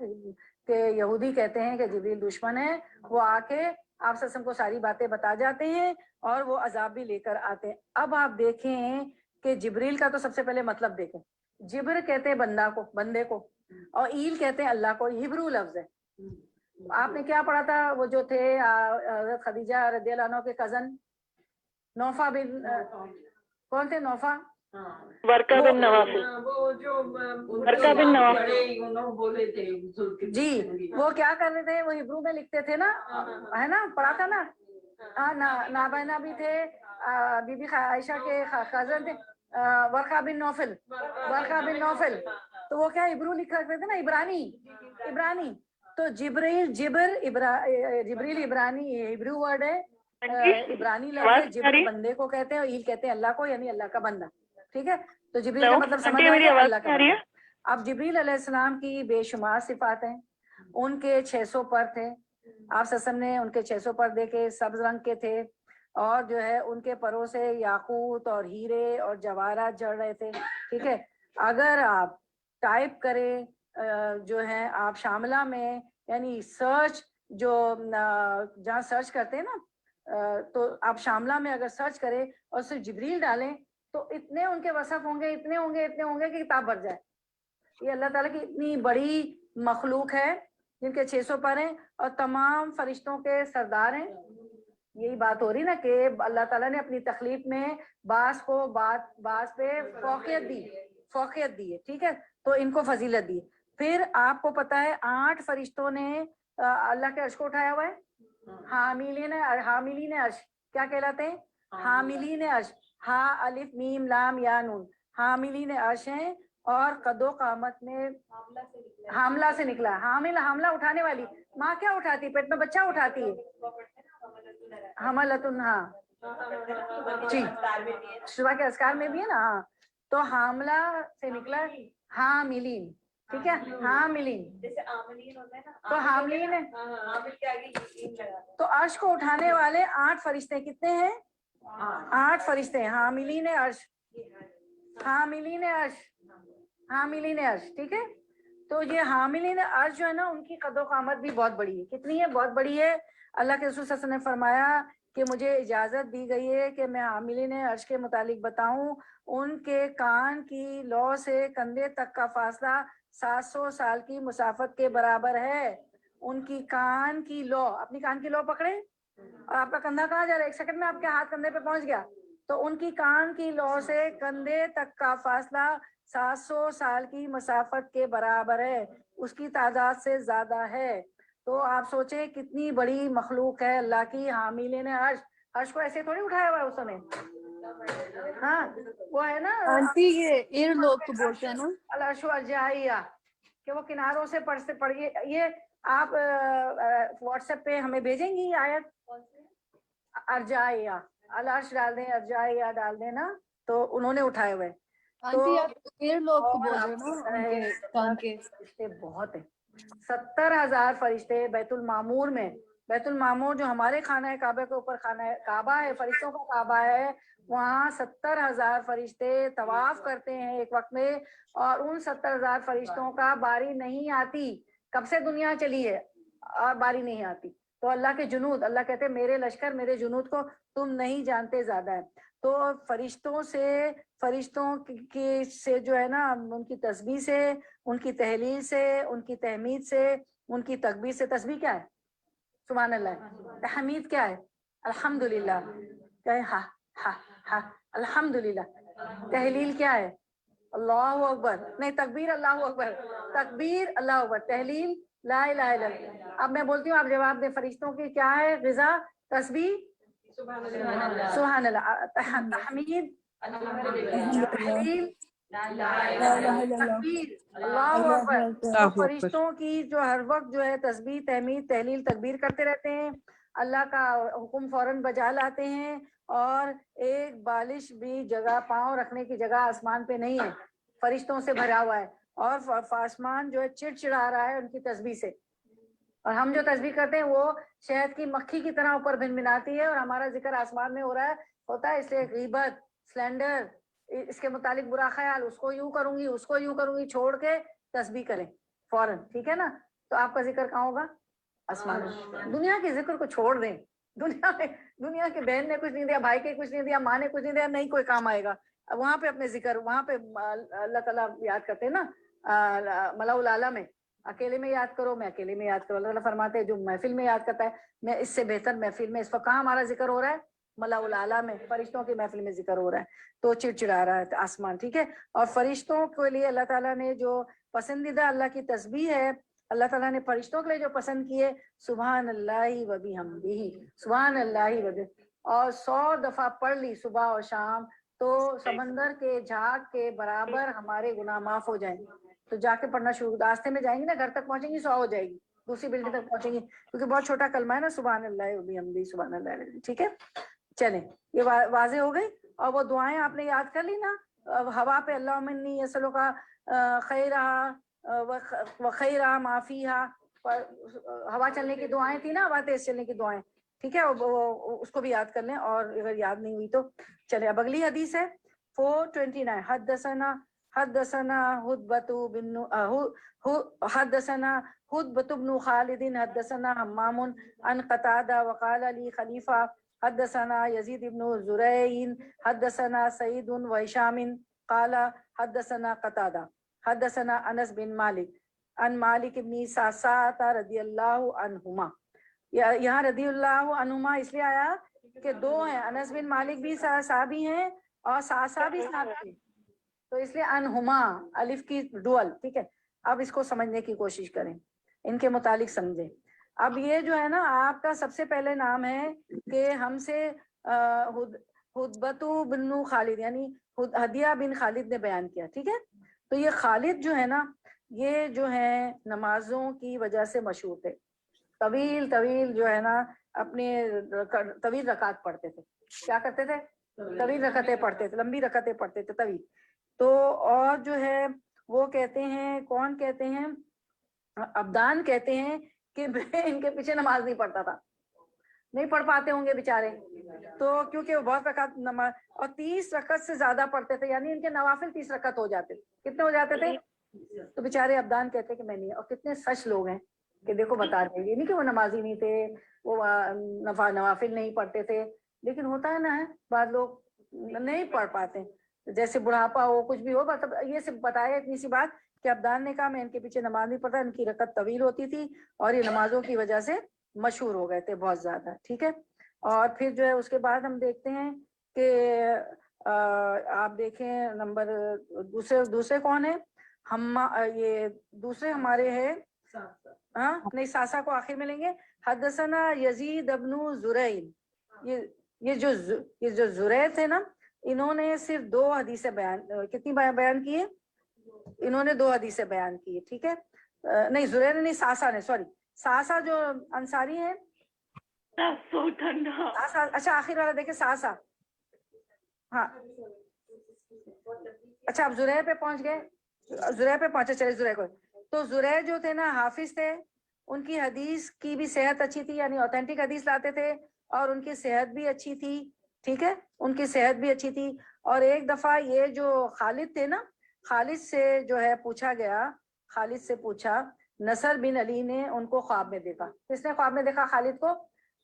کہ یہودی کہتے ہیں کہ جبریل دشمن ہے، وہ آ کے آپ وسلم کو ساری باتیں بتا جاتے ہیں اور وہ عذاب بھی لے کر آتے ہیں. اب آپ دیکھیں کہ جبریل کا تو سب سے پہلے مطلب دیکھیں. جبر کہتے ہیں بندہ کو، بندے کو، اور ایل کہتے ہیں اللہ کو. ہبرو لفظ ہے. آپ نے کیا پڑھا تھا؟ وہ جو تھے حضرت خدیجہ رضی اللہ عنہ کے کزن نوفا بن کون تھے؟ نوفا ورقہ بن نوافل. وہ جو ورقہ بن نوافل بولے تھے جی، وہ کیا کر رہے تھے؟ وہ ہبرو میں لکھتے تھے نا، ہے نا، پڑھا تھا نا. نابینا بھی تھے، بی بی عائشہ کے کزن تھے، ورقہ بن نوفل. ورقہ بن نوفل تو وہ کیا ہبرو لکھا کرتے تھے نا، عبرانی. تو جبریل عبرانی ہبرو ورڈ ہے، عبرانی لفظ ہے. جبر بندے کو کہتے ہیں اور ایل کہتے ہیں اللہ کو، یعنی اللہ کا بندہ. ٹھیک ہے، تو جبریل کا مطلب سمجھ آ گیا، اللہ کا بندہ. اب جبریل علیہ السلام کی بے شمار صفات ہیں. ان کے 600 پر تھے. آپ وسلم نے ان کے 600 پر دیکھے، سبز رنگ کے تھے، اور جو ہے ان کے پروں سے یاقوت اور ہیرے اور جواہرات جڑ رہے تھے. ٹھیک ہے، اگر آپ ٹائپ کریں جو ہے آپ شاملہ میں، یعنی سرچ جو جہاں سرچ کرتے ہیں نا، تو آپ شاملہ میں اگر سرچ کریں اور صرف جبریل ڈالیں تو اتنے ان کے وصف ہوں گے، اتنے ہوں گے کہ کتاب بھر جائے. یہ اللہ تعالیٰ کی اتنی بڑی مخلوق ہے جن کے 600 پر ہیں اور تمام فرشتوں کے سردار ہیں. یہی بات ہو رہی نا کہ اللہ تعالیٰ نے اپنی تخلیق میں بعض کو بعض پہ فوقیت دی ہے. ٹھیک ہے، تو ان کو فضیلت دی. پھر آپ کو پتا ہے 8 فرشتوں نے اللہ کے عرش کو اٹھایا ہوا ہے. حاملین عرش کیا کہلاتے ہیں؟ حاملین عرش. ہا الف میم لام یا نون، حاملین عرش ہیں. اور قد و قامت میں حاملہ سے نکلا. حاملہ اٹھانے والی. ماں کیا اٹھاتی؟ پیٹ میں بچہ اٹھاتی ہے. حملتن، ہاں جی، صبح کے اذکار میں بھی ہے نا. ہاں، تو حاملہ سے نکلا حاملین. ٹھیک ہے، حاملین تو حاملین ہے. تو عرش کو اٹھانے والے 8 فرشتے کتنے ہیں؟ 8 فرشتے ہیں. حاملین عرش، حاملین عرش، حاملین عرش. ٹھیک ہے، تو یہ حاملین عرش جو ہے نا، ان کی قد و قامت بھی بہت بڑی ہے. کتنی ہے؟ بہت بڑی ہے. اللہ کے رسول صلی اللہ علیہ وسلم نے فرمایا کہ مجھے اجازت دی گئی ہے کہ میں حاملین عرش کے متعلق بتاؤں. ان کے کان کی لو سے کندھے تک کا فاصلہ 700 سال کی مسافت کے برابر ہے. ان کی کان کی لو، اپنی کان کی لو پکڑے اور آپ کا کندھا کہاں جا رہا ہے؟ 1 سیکنڈ میں آپ کے ہاتھ کندھے پہ پہنچ گیا. تو ان کی کان کی لو سے کندھے تک کا فاصلہ 700 سال کی مسافت کے برابر ہے. اس کی تعداد سے زیادہ ہے. تو آپ سوچیں کتنی بڑی مخلوق ہے اللہ کی. حاملین عرش. عرش کو ایسے تھوڑی اٹھایا ہوا ہے اس نے. ہاں، وہ ہے نا آنٹی یہ ایر لوگ کو بولتے ہیں نا العرش الجائیہ، کہ وہ کناروں سے پڑھیے. یہ آپ واٹس ایپ پہ ہمیں بھیجیں گی آیت؟ ارجائیہ، العرش ڈال دیں، ارجائیہ ڈال دیں نا، تو انہوں نے اٹھائے ہوئے. آنٹی آپ ایر لوگ کو بول رہے ہیں نا، ان کے کان کے. فرشتے بہت ہیں. 70,000 فرشتے بیت المعمور میں. بیت المعمور جو ہمارے خانہ کعبہ کے اوپر خانہ کعبہ ہے، فرشتوں کا کعبہ ہے، وہاں 70,000 فرشتے طواف کرتے ہیں ایک وقت میں. اور ان 70,000 فرشتوں کا باری نہیں آتی. کب سے دنیا چلی ہے اور باری نہیں آتی. تو اللہ کے جنود، اللہ کہتے ہیں میرے لشکر، میرے جنود کو تم نہیں جانتے زیادہ ہے. تو فرشتوں کی سے جو ہے نا، ان کی تسبیح سے، ان کی تحلیل سے، ان کی تحمید سے، ان کی تکبیر سے. تسبیح کیا ہے؟ سبحان اللہ. تحمید کیا ہے؟ الحمدللہ. کیا ہے؟ ہا ہا ہا الحمدللہ. تحلیل کیا ہے؟ اللہ اکبر. نہیں، تکبیر اللہ اکبر. تکبیر اللہ اکبر. تحلیل لا الہ الا اللہ. اب میں بولتی ہوں، آپ جواب دیں. فرشتوں کی کیا ہے غذا؟ تسبیح سبحان اللہ. تحمید الحمدللہ. تحلیل تکبیر، اللہ اکبر۔ تو فرشتوں کی جو ہر وقت جو ہے تسبیح تحمید تحلیل تکبیر کرتے رہتے ہیں، اللہ کا حکم فوراً بجا لاتے ہیں، اور ایک بالش بھی جگہ پاؤں رکھنے کی جگہ آسمان پہ نہیں ہے، فرشتوں سے بھرا ہوا ہے، اور آسمان جو ہے چڑچڑا رہا ہے ان کی تسبیح سے، اور ہم جو تسبیح کرتے ہیں وہ شہد کی مکھی کی طرح اوپر بھنبھناتی ہے، اور ہمارا ذکر آسمان میں ہو رہا ہے ہوتا ہے، اس لیے غیبت، سلینڈر، اس کے متعلق برا خیال، اس کو یوں کروں گی اس کو یوں کروں گی، چھوڑ کے تسبیح کریں فوراً، ٹھیک ہے نا؟ تو آپ کا ذکر کہاں ہوگا؟ آسمان میں۔ دنیا کے ذکر کو چھوڑ دیں، دنیا کے بہن نے کچھ نہیں دیا، بھائی کے کچھ نہیں دیا، ماں نے کچھ نہیں دیا، نہیں کوئی کام آئے گا، وہاں پہ اپنے ذکر، وہاں پہ اللہ تعالیٰ یاد کرتے ہیں نا، ملاء الاعلیٰ میں اکیلے میں یاد کرو، میں اکیلے میں یاد کرو، اللہ تعالیٰ فرماتے ہیں جو محفل میں یاد کرتا ہے میں اس سے بہتر محفل میں، اس وقت کہاں ہمارا ذکر ہو رہا ہے؟ ملاء الاعلیٰ میں، فرشتوں کی محفل میں ذکر ہو رہا ہے، تو چڑچڑا رہا ہے آسمان، ٹھیک ہے؟ اور فرشتوں کے لیے اللہ تعالیٰ نے جو پسندیدہ اللہ کی تسبیح ہے، اللہ تعالیٰ نے فرشتوں کے لیے جو پسند کیے، سبحان اللہ و بحمدہ، سبحان اللہ و بحمدہ، اور 100 دفعہ پڑھ لی صبح اور شام، تو سمندر کے جھاگ کے برابر ہمارے گناہ معاف ہو جائیں گے۔ تو جا کے پڑھنا شروع، راستے میں جائیں گی نا، گھر تک پہنچیں گی 100 ہو جائے گی، دوسری بلڈنگ تک پہنچیں گی، کیونکہ بہت چھوٹا کلمہ ہے نا، سبحان اللہ و بحمدہ، سبحان اللہ العظیم، ٹھیک ہے؟ چلیں، یہ واضح ہو گئی، اور وہ دعائیں آپ نے یاد کر لی نا، ہوا پہ اللہم انی اسألک خیرہا وخیرہا ما فیہا، ہوا چلنے کی دعائیں تھی نا، ہوا تیز چلنے کی دعائیں، ٹھیک ہے؟ اس کو بھی یاد کر لیں، اور اگر یاد نہیں ہوئی تو چلیں، اب اگلی حدیث ہے 429، حدثنا حدبة بن خالد حدثنا حمام عن قتادة وقال لي خلیفہ حدثنا يزيد بن زريع حدثنا سعيد وهشام قال حدثنا قتادة حدثنا انس بن مالک عن مالک بن سعسعة رضی اللہ عنہما۔ یہاں رضی اللہ عنہما اس لیے آیا کہ دو ہیں، انس بن مالک بھی صحابی ہیں اور سعسعہ بھی صحابی ہیں، تو اس لیے عنہما الف کی ڈول، ٹھیک ہے؟ اب اس کو سمجھنے کی کوشش کریں، ان کے متعلق سمجھیں۔ اب یہ جو ہے نا آپ کا سب سے پہلے نام ہے کہ ہم سے حدبۃ بن خالد یعنی ہدیہ بن خالد نے بیان کیا، ٹھیک ہے؟ تو یہ خالد جو ہے نا، یہ جو ہے نمازوں کی وجہ سے مشہور تھے، طویل طویل جو ہے نا اپنے طویل رکعت پڑھتے تھے، کیا کرتے تھے؟ طویل رکعتیں پڑھتے تھے، لمبی رکعتیں پڑھتے تھے، طویل۔ تو اور جو ہے وہ کہتے ہیں، کون کہتے ہیں؟ ابدان کہتے ہیں کہ میں ان کے پیچھے نماز نہیں پڑھتا تھا، نہیں پڑھ پاتے ہوں گے بیچارے، تو کیونکہ وہ بہت رکعت نماز اور 30 رکعت سے زیادہ پڑھتے تھے، یعنی ان کے نوافل 30 رکعت ہو جاتے تھے، کتنے ہو جاتے تھے؟ تو بیچارے ابدان کہتے کہ میں نہیں، اور کتنے سچ لوگ ہیں کہ دیکھو بتا رہے ہیں، یہ نہیں کہ وہ نمازی نہیں تھے، وہ نوافل نہیں پڑھتے تھے، لیکن ہوتا ہے نا بعض لوگ نہیں پڑھ پاتے، جیسے بڑھاپا ہو کچھ بھی ہو، مطلب یہ صرف بتایا اتنی سی بات کہ ابدان نے کہا میں ان کے پیچھے نماز نہیں پڑھتا، ان کی رکعت طویل ہوتی تھی اور یہ نمازوں کی وجہ سے مشہور ہو گئے تھے بہت زیادہ، ٹھیک ہے؟ اور پھر جو ہے اس کے بعد ہم دیکھتے ہیں کہ آپ دیکھیں نمبر دوسرے کون ہے؟ ہم یہ دوسرے ہمارے ہیں، ہاں نہیں، ساسا کو آخر میں لیں گے۔ حدثنا یزید ابن زریع، یہ جو زریع تھے نا، انہوں نے صرف 2 حدیثیں بیان، کتنی بیان کی ہے؟ انہوں نے 2 حدیثیں بیان کی ہے، ٹھیک ہے؟ نہیں زریع نے نہیں، ساسا نے، سوری، ساسا جو انصاری ہیں، ساسا، اچھا آخر والا دیکھیں، ساسا، ہاں اچھا، اب زریع پہ پہنچ گئے، زریع پہ پہنچے، چلے زریع کو، تو زریع جو تھے نا حافظ تھے، ان کی حدیث کی بھی صحت اچھی تھی، یعنی اوتھینٹک حدیث لاتے تھے، اور ان کی صحت بھی اچھی تھی، ٹھیک ہے؟ ان کی صحت بھی اچھی تھی۔ اور ایک دفعہ یہ جو خالد تھے نا، خالد سے جو ہے پوچھا گیا، خالد سے پوچھا، نصر بن علی نے ان کو خواب میں دیکھا، کس نے خواب میں دیکھا خالد کو؟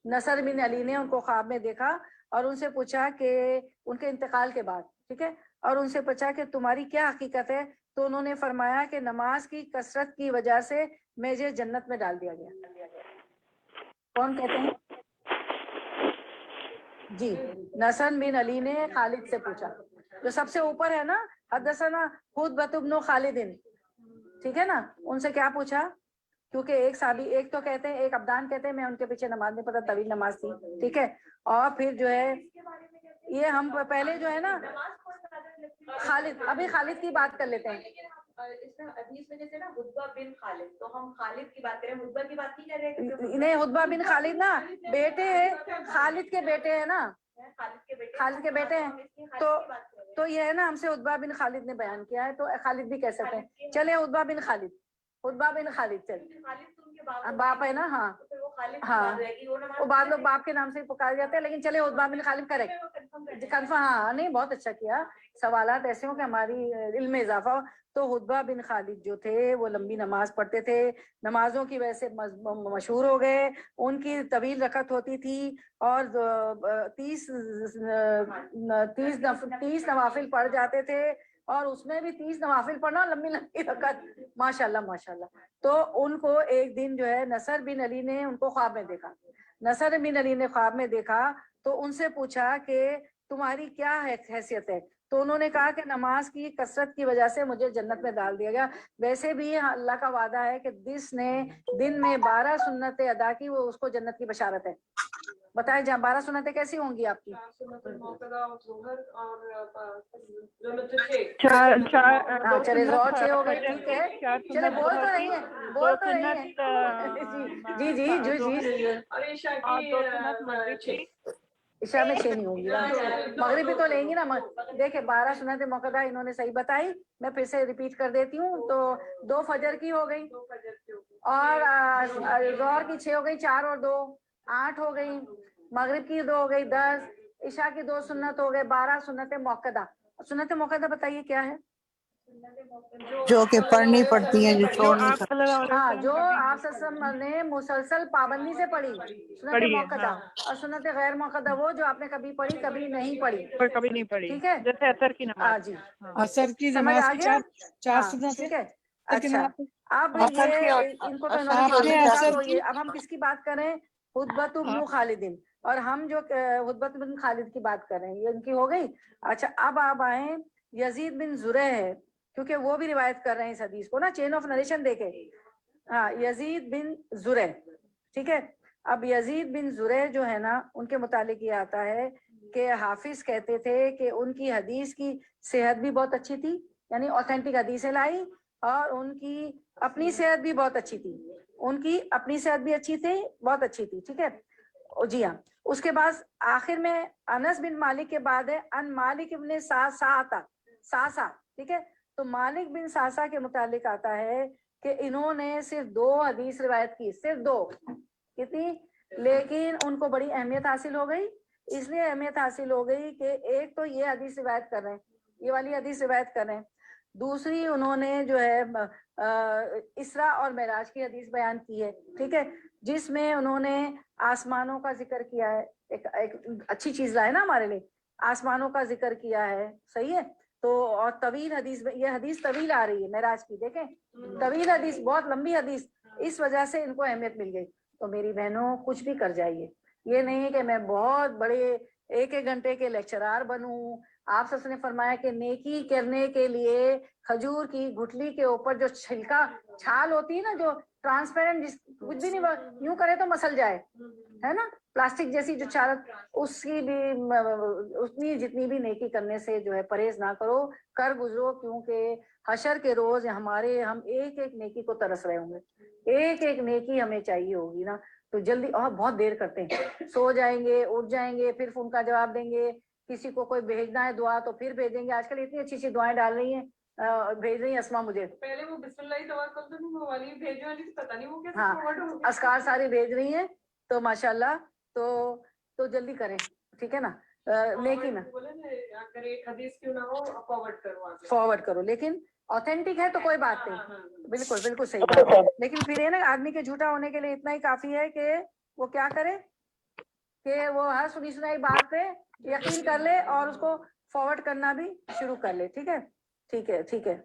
نصر بن علی نے ان کو خواب میں دیکھا، اور ان سے پوچھا کہ ان کے انتقال کے بعد، ٹھیک ہے؟ اور ان سے پوچھا کہ تمہاری کیا حقیقت ہے؟ تو انہوں نے فرمایا کہ نماز کی کثرت کی وجہ سے مجھے جنت میں ڈال دیا گیا۔ کون کہتے ہیں؟ جی، نصر بن علی نے خالد سے پوچھا، جو سب سے اوپر ہے نا، حدثنا حدبۃ بن خالد، ٹھیک ہے نا؟ ان سے کیا پوچھا؟ کیونکہ ایک صحابی، ایک تو کہتے ہیں، ایک ابدان کہتے ہیں میں ان کے پیچھے نماز نہیں پڑھتا، طویل نماز تھی، ٹھیک ہے؟ اور پھر جو ہے یہ ہم پہلے جو ہے نا خالد، ابھی خالد کی بات کر لیتے ہیں. اس میں حدیث میں جیسے نا حدبہ بن خالد، تو ہم خالد کی بات کریں، حدبہ کی بات نہیں کر رہے. نہیں، حدبہ بن خالد نا بیٹے خالد کے بیٹے ہیں نا، خالد کے بیٹے ہیں. تو یہ ہے نا ہم سے حدبہ بن خالد نے بیان کیا ہے، تو خالد بھی کہہ سکتے ہیں. چلے حدبہ بن خالد، حدبہ بن خالد چل باپ ہے نا. ہاں ہاں، وہ بعض لوگ باپ کے نام سے پکار جاتے ہیں، لیکن چلے حدبہ بن خالد کریکٹ کنفرم. ہاں نہیں، بہت اچھا کیا، سوالات ایسے ہوں کہ ہماری علم میں اضافہ ہو. تو حدبہ بن خالد جو تھے وہ لمبی نماز پڑھتے تھے، نمازوں کی وجہ سے مشہور ہو گئے. ان کی طویل رکعت ہوتی تھی اور 30 نوافل پڑھ جاتے تھے، اور اس میں بھی 30 نوافل پڑھنا لمبی لمبی رکعت. ماشاء اللہ ماشاء اللہ. تو ان کو ایک دن جو ہے نصر بن علی نے ان کو خواب میں دیکھا. نصر بن علی نے خواب میں دیکھا تو ان سے پوچھا کہ تمہاری کیا حیثیت ہے؟ تو انہوں نے کہا کہ نماز کی کثرت کی وجہ سے مجھے جنت میں ڈال دیا گیا. ویسے بھی اللہ کا وعدہ ہے کہ جس نے دن میں 12 سنتیں ادا کی وہ اس کو جنت کی بشارت ہے. بتائیں جہاں 12 سنتیں کیسی ہوں گی آپ کی؟ چلے زور 6 ہو گئی، ٹھیک ہے. چلے بول تو رہی ہیں، بول تو رہی ہیں. جی جی جی جی. عشاء میں 6 نہیں ہوں گی، مغرب بھی تو لیں گی نا. دیکھیں 12 سنت موقع انہوں نے صحیح بتائی. میں پھر سے ریپیٹ کر دیتی ہوں. تو 2 فجر کی ہو گئی، اور ظہر کی 6 ہو گئی، 4 اور 2 8 ہو گئی. مغرب کی 2 ہو گئی 10. عشاء کی 2 سنت ہو گئے 12 سنت موقع. سنت موقع بتائیے کیا ہے؟ جو کہ پڑھنی پڑتی ہیں، جو چھوڑنی ہاں، جو آپ نے مسلسل پابندی سے پڑھی سنت موقع، اور سنت غیر موقع وہ جو آپ نے کبھی پڑھی کبھی نہیں پڑھی. کبھی نہیں پڑھی، ٹھیک ہے، جیسے اثر کی نماز. ہاں جی، اثر کی سمجھ نماز آ کی گیا. 4 ہاں سنت ٹھیک ہے. کی اچھا، نماز. اب یہ ان کو تو انہوں نے آپ خواب نے میں دیکھا. اثر تو کی، یہ اب ہم کس کی بات کر رہے ہیں؟ حدبۃ بن خالد. اور ہم جو حدبۃ بن خالد کی بات کر رہے ہیں یہ ان کی ہو گئی. اچھا، اب آپ آئیں یزید بن زرع ہے، کیونکہ وہ بھی روایت کر رہے ہیں اس حدیث کو نا، چین آف نریشن دیکھیں. ہاں، یزید بن زرع، ٹھیک ہے. اب یزید بن زرع جو ہے نا ان کے متعلق یہ آتا ہے کہ حافظ کہتے تھے کہ ان کی حدیث کی صحت بھی بہت اچھی تھی، یعنی اوتھینٹک حدیثیں لائی، اور ان کی اپنی صحت بھی بہت اچھی تھی. ان کی اپنی صحت بھی اچھی تھی، بہت اچھی تھی. ٹھیک ہے جی ہاں. اس کے بعد آخر میں انس بن مالک کے بعد ہے ان مالک ابن ساسا. ٹھیک ہے. تو مالک بن ساسا کے متعلق آتا ہے کہ انہوں نے صرف 2 حدیث روایت کی، صرف 2. کتنی؟ لیکن ان کو بڑی اہمیت حاصل ہو گئی. اس لیے اہمیت حاصل ہو گئی کہ ایک تو یہ حدیث روایت کر رہے ہیں، یہ والی حدیث روایت کر رہے ہیں. دوسری انہوں نے جو ہے اسراء اور معراج کی حدیث بیان کی ہے. ٹھیک ہے، جس میں انہوں نے آسمانوں کا ذکر کیا ہے. ایک اچھی چیز لائے نا ہمارے لیے، آسمانوں کا ذکر کیا ہے. صحیح ہے. تو اور طویل حدیث، یہ حدیث طویل آ رہی ہے معراج کی، دیکھیں طویل حدیث، بہت لمبی حدیث. اس وجہ سے ان کو اہمیت مل گئی. تو میری بہنوں کچھ بھی کر جائیے، یہ نہیں کہ میں بہت بڑے 1 گھنٹے کے لیکچرار بنوں. آپ سب نے فرمایا کہ نیکی کرنے کے لیے کھجور کی گٹھلی کے اوپر جو چھلکا چھال ہوتی ہے نا، جو ٹرانسپیرنٹ، جس کچھ بھی نہیں یوں کرے تو مسل جائے، ہے نا، پلاسٹک جیسی جو چھال، اس کی بھی اتنی جتنی بھی نیکی کرنے سے جو ہے پرہیز نہ کرو، کر گزرو. کیونکہ حشر کے روز ہم ایک ایک نیکی کو ترس رہے ہوں گے، ایک ایک نیکی ہمیں چاہیے ہوگی نا. تو جلدی، اور بہت دیر کرتے ہیں، سو جائیں گے، اٹھ جائیں گے، پھر فون کا جواب دیں گے. کسی کو کوئی بھیجنا ہے دعا تو پھر بھیجیں گے. آج کل اتنی اچھی اچھی دعائیں ڈال رہی ہیں، بھیج رہی ہیں اسما مجھے. پہلے وہ بسم اللہ دعا کرتے تھے، وہ والی بھیجنے والی پتہ نہیں وہ کیسے ہاں، فارورڈ ہو گئی. اذکار ساری بھیج رہی ہیں. تو ماشاءاللہ تو جلدی کریں، ٹھیک ہے نا. لیکن اگر ایک حدیث کیوں نہ ہو فارورڈ کرو، لیکن اوتھینٹک ہے تو کوئی بات نہیں. بالکل بالکل صحیح بات. لیکن پھر یہ نا آدمی کے جھوٹا ہونے کے لیے اتنا ہی کافی ہے کہ وہ کیا کرے کہ وہ ہر سنی سنائی بات پہ یقین کر لے اور اس کو فارورڈ کرنا بھی شروع کر لے. ٹھیک ہے ٹھیک ہے ٹھیک ہے.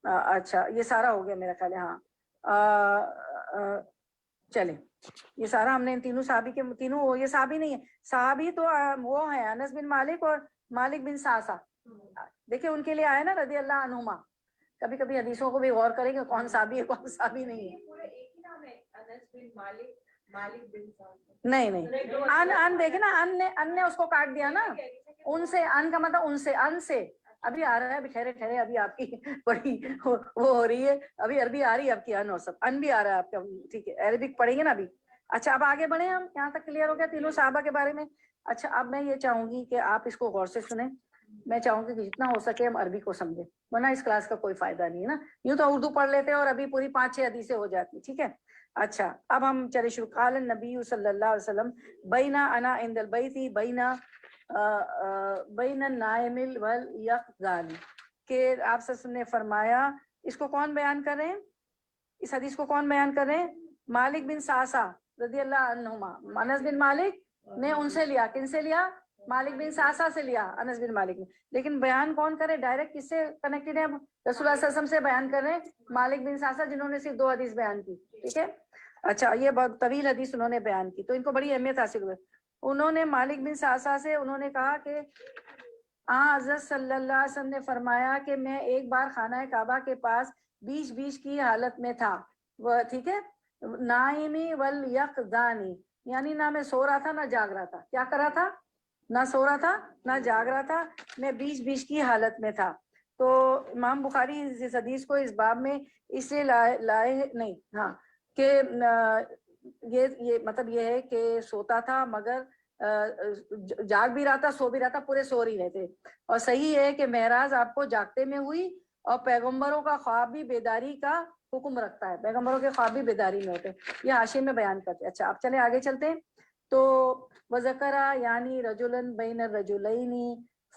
اچھا، یہ سارا ہو گیا میرا خیال ہے. ہاں چلے، یہ سارا ہم نے ان تینوں صحابی کے، تینوں یہ صحابی نہیں ہے، صحابی تو وہ ہیں انس بن مالک اور مالک بن ساسا. دیکھیں ان کے لیے آیا نا رضی اللہ عنہما. کبھی کبھی حدیثوں کو بھی غور کریں کہ کون صحابی ہے کون صحابی نہیں ہے. نہیں نہیں، ان دیکھیں نا، ان نے اس کو کاٹ دیا نا. ان سے، ان کا مطلب ان سے ابھی آ رہا ہے, ابھی ٹھہرے, ابھی آپ کی بڑی وہ ہو رہی ہے, ابھی عربی آ رہی ہے آپ کی, ان بھی آ رہا ہے آپ کا, ٹھیک ہے, عربک پڑھیں گے نا ابھی. اچھا اب آگے بڑھیں ہم, یہاں تک کلیئر ہو گیا تینوں صحابہ کے بارے میں. اچھا اب میں یہ چاہوں گی کہ آپ اس کو غور سے سنیں, میں چاہوں گی کہ جتنا ہو سکے ہم عربی کو سمجھیں, ورنہ اس کلاس کا کوئی فائدہ نہیں ہے نا, یوں تو اردو پڑھ لیتے اور ابھی پوری 5-6 حدیثیں ہو جاتی, ٹھیک ہے. اچھا اب ہم چلے شروع. قال النبی صلی اللہ علیہ وسلم بینا انا عند البیت بینا بین النائم والیقظان, کہ آپ صلی اللہ علیہ وسلم نے فرمایا, اس کو کون بیان کر رہے ہیں, اس حدیث کو کون بیان کر رہے ہیں, مالک بن ساسا رضی اللہ عنہما. انس بن مالک نے ان سے لیا, کن سے لیا, مالک بن ساسا سے لیا انس بن مالک نے. لیکن بیان کون کرے, ڈائریکٹ کس سے کنیکٹڈ ہے, رسول اللہ صلی اللہ علیہ وسلم سے بیان کر رہے ہیں, مالک بن ساسا, جنہوں نے صرف 2 حدیث بیان کی, ٹھیک ہے. اچھا یہ بہت طویل حدیث انہوں نے بیان کی, تو ان کو بڑی اہمیت حاصل ہوئی. انہوں نے مالک بن ساسا سے انہوں نے کہا کہ حضرت صلی اللہ علیہ وسلم نے فرمایا کہ میں ایک بار خانہ کعبہ کے پاس بیچ کی حالت میں تھا, وہ ٹھیک ہے, نائمی والیقظانی, یعنی نہ میں سو رہا تھا نہ جاگ رہا تھا. کیا کر رہا تھا, نہ سو رہا تھا نہ جاگ رہا تھا, میں بیچ کی حالت میں تھا. تو امام بخاری اس حدیث کو اس باب میں اس لیے لائے نہیں, ہاں, کہ یہ مطلب یہ ہے کہ سوتا تھا مگر جاگ بھی رہا تھا, سو بھی رہا تھا, پورے سو رہی رہتے. اور صحیح ہے کہ معراج آپ کو جاگتے میں ہوئی, اور پیغمبروں کا خواب بھی بیداری کا حکم رکھتا ہے, پیغمبروں کے خواب بھی بیداری میں ہوتے ہیں, یہ حاشیے میں بیان کرتے. اچھا اب چلے آگے چلتے ہیں. تو وذکرہ یعنی رجلن بین الرجلین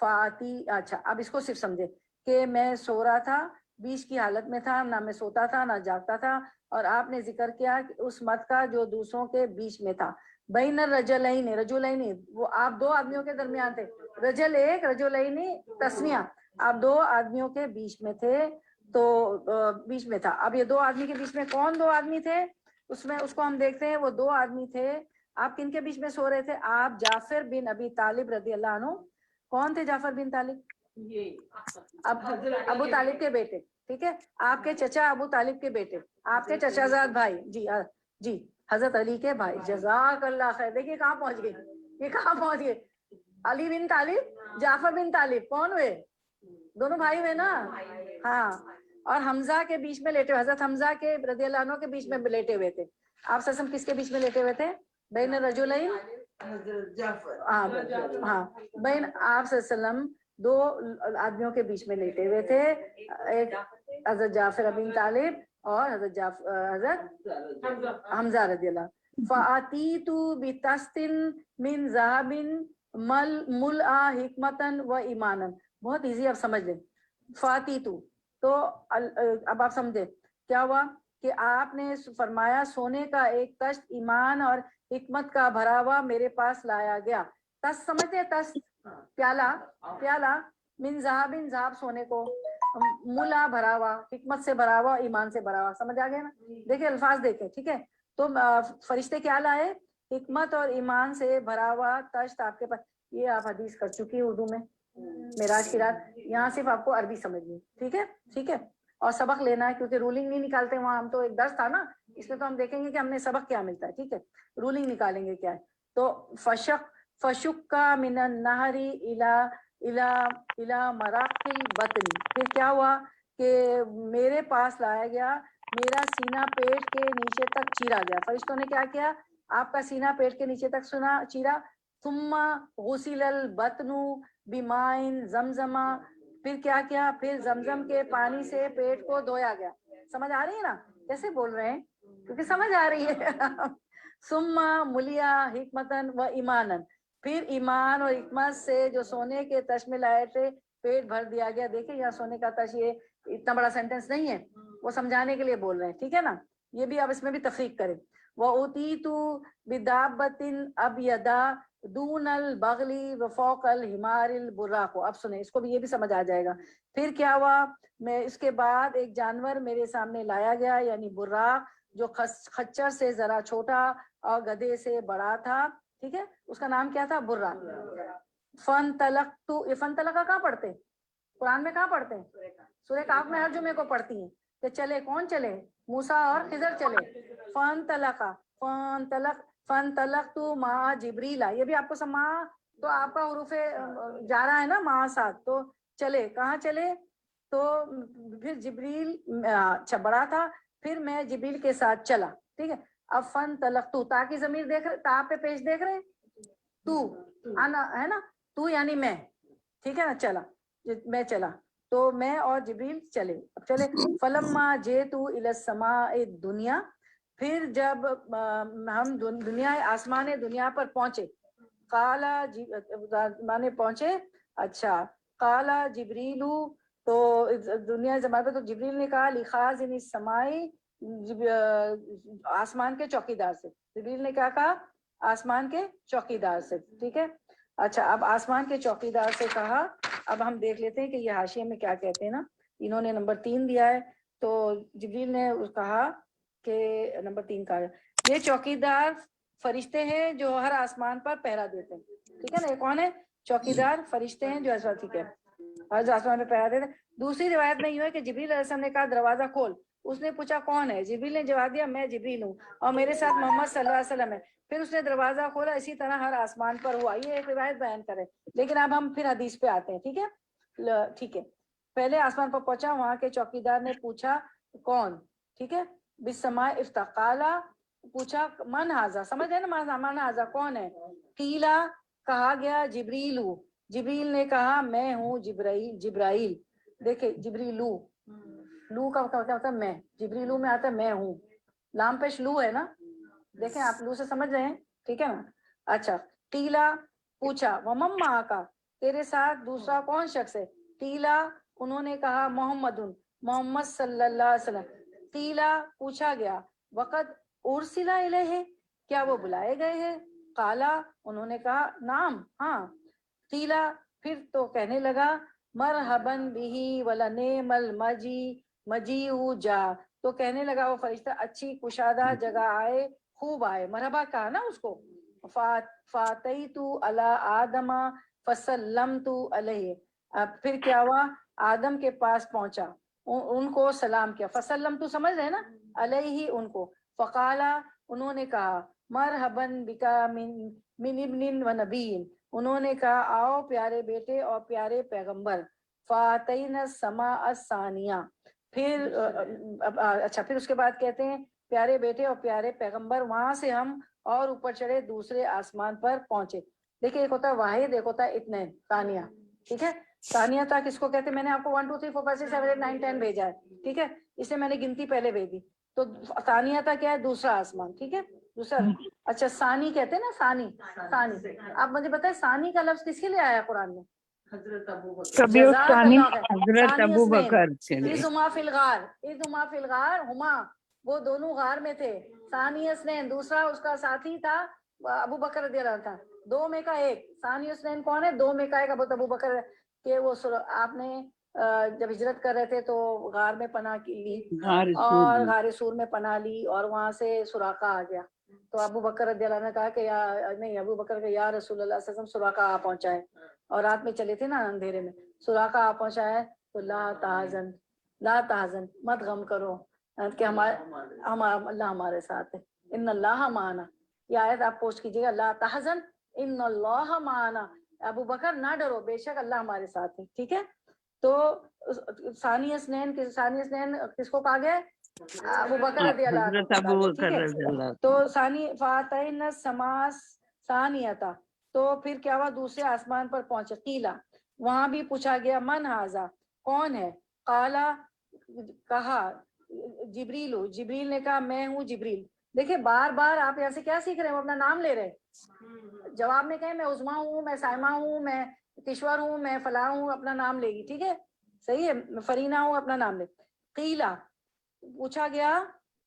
فاتی. اچھا اب اس کو صرف سمجھے کہ میں سو رہا تھا, بیچ کی حالت میں تھا, نہ میں سوتا تھا نہ جاگتا تھا, اور آپ نے ذکر کیا کہ اس مت کا جو دوسروں کے بیچ میں تھا. بین الرجلین, رجلین وہ آپ 2 آدمیوں کے درمیان تھے, رجل ایک, رجلین تسنیہ, آپ 2 آدمیوں کے بیچ میں تھے, تو بیچ میں تھا. اب یہ 2 آدمی کے بیچ میں کون 2 آدمی تھے, اس میں اس کو ہم دیکھتے ہیں. وہ 2 آدمی تھے, آپ کن کے بیچ میں سو رہے تھے, آپ جعفر بن ابی طالب رضی اللہ عنہ. کون تھے جعفر بن طالب, ابو طالب کے بیٹے, ٹھیک ہے, آپ کے چچا ابو طالب کے بیٹے, آپ کے چچا زاد بھائی, جی حضرت علی کے بھائی. جزاک اللہ خیر. دیکھیے کہاں پہنچ گئے, یہ کہاں پہنچ گئے, علی بن طالب جعفر بن طالب کون ہوئے, دونوں بھائی ہوئے نا, ہاں. اور حمزہ کے بیچ میں لیٹے, حضرت حمزہ کے رضی اللہ عنہ کے بیچ میں لیٹے ہوئے تھے. آپ صلی اللہ علیہ وسلم کس کے بیچ میں لیٹے ہوئے تھے, بین الرجلین, ہاں بین, آپ صلی اللہ علیہ وسلم 2 آدمیوں کے بیچ میں لیٹے ہوئے تھے, ایک حضرت جعفر بن طالب اور حضرت حمزہ رضی اللہ. فَأَتِيتُ بِتَسْتٍ مِّن ذَهَبٍ مُلْآ حِکْمَةً وَإِیمَانًا. بہت ایزی, آپ سمجھ لیں. فَأَتِيتُ, تو اب آپ سمجھے کیا ہوا, کہ آپ نے فرمایا سونے کا ایک تشت ایمان اور حکمت کا بھرا ہوا میرے پاس لایا گیا. تس سمجھتے, تس پیالہ, من ذهب, ذهب سونے کو, ملا بھرا ہوا, حکمت سے بھرا ہوا, ایمان سے بھرا ہوا. سمجھ آ گیا نا, دیکھیں الفاظ دیکھیں, ٹھیک ہے. تو فرشتے کیا لائے, حکمت اور ایمان سے بھرا ہوا تشت آپ کے پاس. یہ آپ حدیث کر چکی ہے اردو میں, معراج کی رات. یہاں صرف آپ کو عربی سمجھنی, ٹھیک ہے, ٹھیک ہے, اور سبق لینا ہے, کیونکہ رولنگ نہیں نکالتے وہاں, ہم تو ایک درس تھا نا, اس میں تو ہم دیکھیں گے کہ ہم نے سبق کیا ملتا ہے, ٹھیک ہے, رولنگ نکالیں گے کیا ہے. تو فشکا من النہر الی مراق البطن. پھر کیا ہوا کہ میرے پاس لایا گیا, میرا سینہ پیٹ کے نیچے تک چیرا گیا. فرشتوں نے کیا کیا, آپ کا سینہ پیٹ کے نیچے تک چیرا. ثم غسل البطن بماء زمزم. پھر کیا کیا, پھر زمزم کے پانی سے پیٹ کو دھویا گیا. سمجھ آ رہی ہے نا, کیسے بول رہے ہیں, کیونکہ سمجھ آ رہی ہے. ثم ملیا حکمتن و ایمانن. پھر ایمان اور حکمت سے جو سونے کے تش میں لائے تھے پیٹ بھر دیا گیا. دیکھیں یہاں سونے کا تش, یہ اتنا بڑا سینٹینس نہیں ہے, وہ سمجھانے کے لیے بول رہے ہیں, ٹھیک ہے نا. یہ بھی آپ اس میں بھی تفریق کریں. وَأُوتِيتُ بِدَابَّةٍ أَبْيَضَ دُونَ الْبَغْلِ وَفَوْقَ الْحِمَارِ الْبُرَّاقُ. اب سنیں اس کو بھی, یہ بھی سمجھ آ جائے گا. پھر کیا ہوا, میں اس کے بعد ایک جانور میرے سامنے لایا گیا, یعنی براق, جو خچر سے ذرا چھوٹا اور گدھے سے بڑا تھا, ٹھیک ہے, اس کا نام کیا تھا, براق. فَانْطَلَقْتُ, یہ فَانْطَلَقَ کہاں پڑھتے ہیں, قرآن میں کہاں پڑھتے ہیں, سورہ کہف میں ہر جمعے کو پڑھتی ہیں کہ چلے, کون چلے, موسیٰ اور خضر چلے. فَانْطَلَقْتُ مَعَ جِبْرِیلَ. یہ بھی آپ کو سما, تو آپ کا حروف جا رہا ہے نا مع ساتھ, تو چلے. کہاں چلے؟ تو پھر جبریل اچھا بڑا تھا، پھر میں جبریل کے ساتھ چلا. ٹھیک ہے. اب فن تلقتو، تا کی ضمیر دیکھ رہے، تا پہ پیش دیکھ رہے، تو انا ہے نا، تو یعنی میں. ٹھیک ہے نا. چلا، میں چلا، تو میں اور جبریل چلے. اب چلے. فلما جئتو الی السماء دنیا، پھر جب ہم دنیا آسمان دنیا پر پہنچے. قالا مانے پہنچے. اچھا. قالا جبریلو، تو دنیا زمان پہ تو جبریل نے کہا لخازن السماء، آسمان کے چوکیدار سے. جبریل نے کیا کہا؟ آسمان کے چوکیدار سے. ٹھیک ہے. اچھا اب آسمان کے چوکیدار سے کہا. اب ہم دیکھ لیتے ہیں کہ یہ حاشیے میں کیا کہتے ہیں نا. انہوں نے نمبر 3 دیا ہے. تو جبریل نے کہا کہ نمبر 3 کا یہ چوکیدار فرشتے ہیں جو ہر آسمان پر پہرا دیتے ہیں. ٹھیک ہے نا. یہ کون ہے؟ چوکیدار فرشتے ہیں جو ایسا. ٹھیک ہے. ہر آسمان پہ پہرا دیتے ہیں. دوسری روایت میں یہ ہے کہ جبریل علیہ السلام نے کہا دروازہ کھول. اس نے پوچھا کون ہے؟ جبریل نے جواب دیا میں جبریل ہوں اور میرے ساتھ محمد صلی اللہ علیہ وسلم ہے. پھر اس نے دروازہ کھولا. اسی طرح ہر آسمان پر ہوا. یہ ایک روایت بیان کرے، لیکن اب ہم پھر حدیث پہ آتے ہیں. ٹھیک ہے. ٹھیک ہے. پہلے آسمان پر پہنچا، وہاں کے چوکیدار نے پوچھا کون. ٹھیک ہے. بالسماء افتقالا، پوچھا من ہاذا، سمجھ گئے نا من ہاذا کون ہے. قیلا، کہا گیا جبریلو، جبریل نے کہا میں ہوں جبرائیل. دیکھیں جبریلو، لو کا کیا ہوتا ہے؟ میں. جبریلو میں آتا ہے میں ہوں، لام پیش لو ہے نا. دیکھیں آپ لو سے سمجھ رہے ہیں. ٹھیک ہے نا. اچھا. قیلا، پوچھا ومم ماں کا، تیرے ساتھ دوسرا کون شخص ہے. قیلا، انہوں نے کہا محمد، محمد صلی اللہ علیہ وسلم. قیلا، پوچھا گیا وقت ارسلا الیہ، کیا وہ بلائے گئے ہیں. قالا، انہوں نے کہا نام، ہاں. قیلا، پھر تو کہنے لگا مرحباً بہ ولنعم المجیء جا، تو کہنے لگا وہ فرشتہ اچھی کشادہ جگہ آئے، خوب آئے. مرحبا کہا نا اس کو. فاتیت علی آدم فسلمت علیہ، پھر کیا ہوا؟ آدم کے پاس پہنچا، ان کو سلام کیا. فسلم تو سمجھ رہے نا، علیہ ان کو. فقالا، انہوں نے کہا مرحباً بکا من ابن و نبی، انہوں نے کہا آؤ پیارے بیٹے اور پیارے پیغمبر. فاتین السماء الثانیہ، پھر اچھا پھر اس کے بعد کہتے ہیں پیارے بیٹے اور پیارے پیغمبر، وہاں سے ہم اور اوپر چڑھے، دوسرے آسمان پر پہنچے. دیکھیں ایک ہوتا ہے واحد، ایک ہوتا ہے اتنے ثانیہ. ٹھیک ہے. ثانیہ تک اس کو کہتے ہیں. میں نے آپ کو 1 2 3 4 5 6 7 8 9 10 بھیجا ہے. ٹھیک ہے. اس میں نے گنتی پہلے بھیج دی. تو ثانیہ تک کیا ہے؟ دوسرا آسمان. ٹھیک ہے. دوسرا. اچھا ثانی کہتے ہیں نا، ثانی. ثانی آپ مجھے بتائیں ثانی کا لفظ کس کے لیے آیا قرآن میں؟ ربیع جزاک الثانی اللہ خیر. حضرت ثانی ابو اثنین بکر سے اذ ہما فی الغار، اذ ہما فی الغار ہما، وہ دونوں غار میں تھے. ثانی اثنین، دوسرا اس کا ساتھی تھا ابو بکر رضی اللہ عنہ. 2 میں کا ایک. ثانی اثنین کون ہے؟ 2 میں کا ایک ابو بکر. کہ وہ آپ نے جب ہجرت کر رہے تھے تو غار میں پناہ لی اور غار سور میں پناہ لی، اور وہاں سے سراقہ آ گیا. تو ابو بکر رضی اللہ عنہ نے کہا کہ نہیں، ابو بکر کہ یا رسول اللہ صلی اللہ علیہ وسلم سراقہ آ پہنچا ہے. اور رات میں چلے تھے نا اندھیرے میں، سراقہ آ پہنچا ہے. تو لا تحزن، لا تحزن، مت غم کرو کہ اللہ ہمارے ساتھ ہے. ان اللہ معنا، یہ آیت آپ پوسٹ کیجیے گا. لا تحزن ان اللہ معنا، ابو بکر نہ ڈرو، بے شک اللہ ہمارے ساتھ ہے. ٹھیک ہے. تو ثانی اثنین کس کو کہا گیا؟ ابو بکر رضی اللہ عنہ حضرت کو کہا ابو گیا. بکر ٹھیک رضی ہے. اللہ. تو ثانی فاتین السماء ثانیتا، تو پھر کیا ہوا؟ دوسرے آسمان پر پہنچے. قیلا، وہاں بھی پوچھا گیا من ہاذا، کون ہے. قالا، کہا جبریل، جبریل نے کہا میں ہوں جبریل. دیکھیں بار بار آپ یہاں سے کیا سیکھ رہے ہیں؟ وہ اپنا نام لے رہے ہیں. جواب میں کہیں میں عظما ہوں، میں سائمہ ہوں، میں کشور ہوں، میں فلاں ہوں، اپنا نام لے گی. ٹھیک ہے. صحیح ہے. میں فرینہ ہوں، اپنا نام لے. قیلا، پوچھا گیا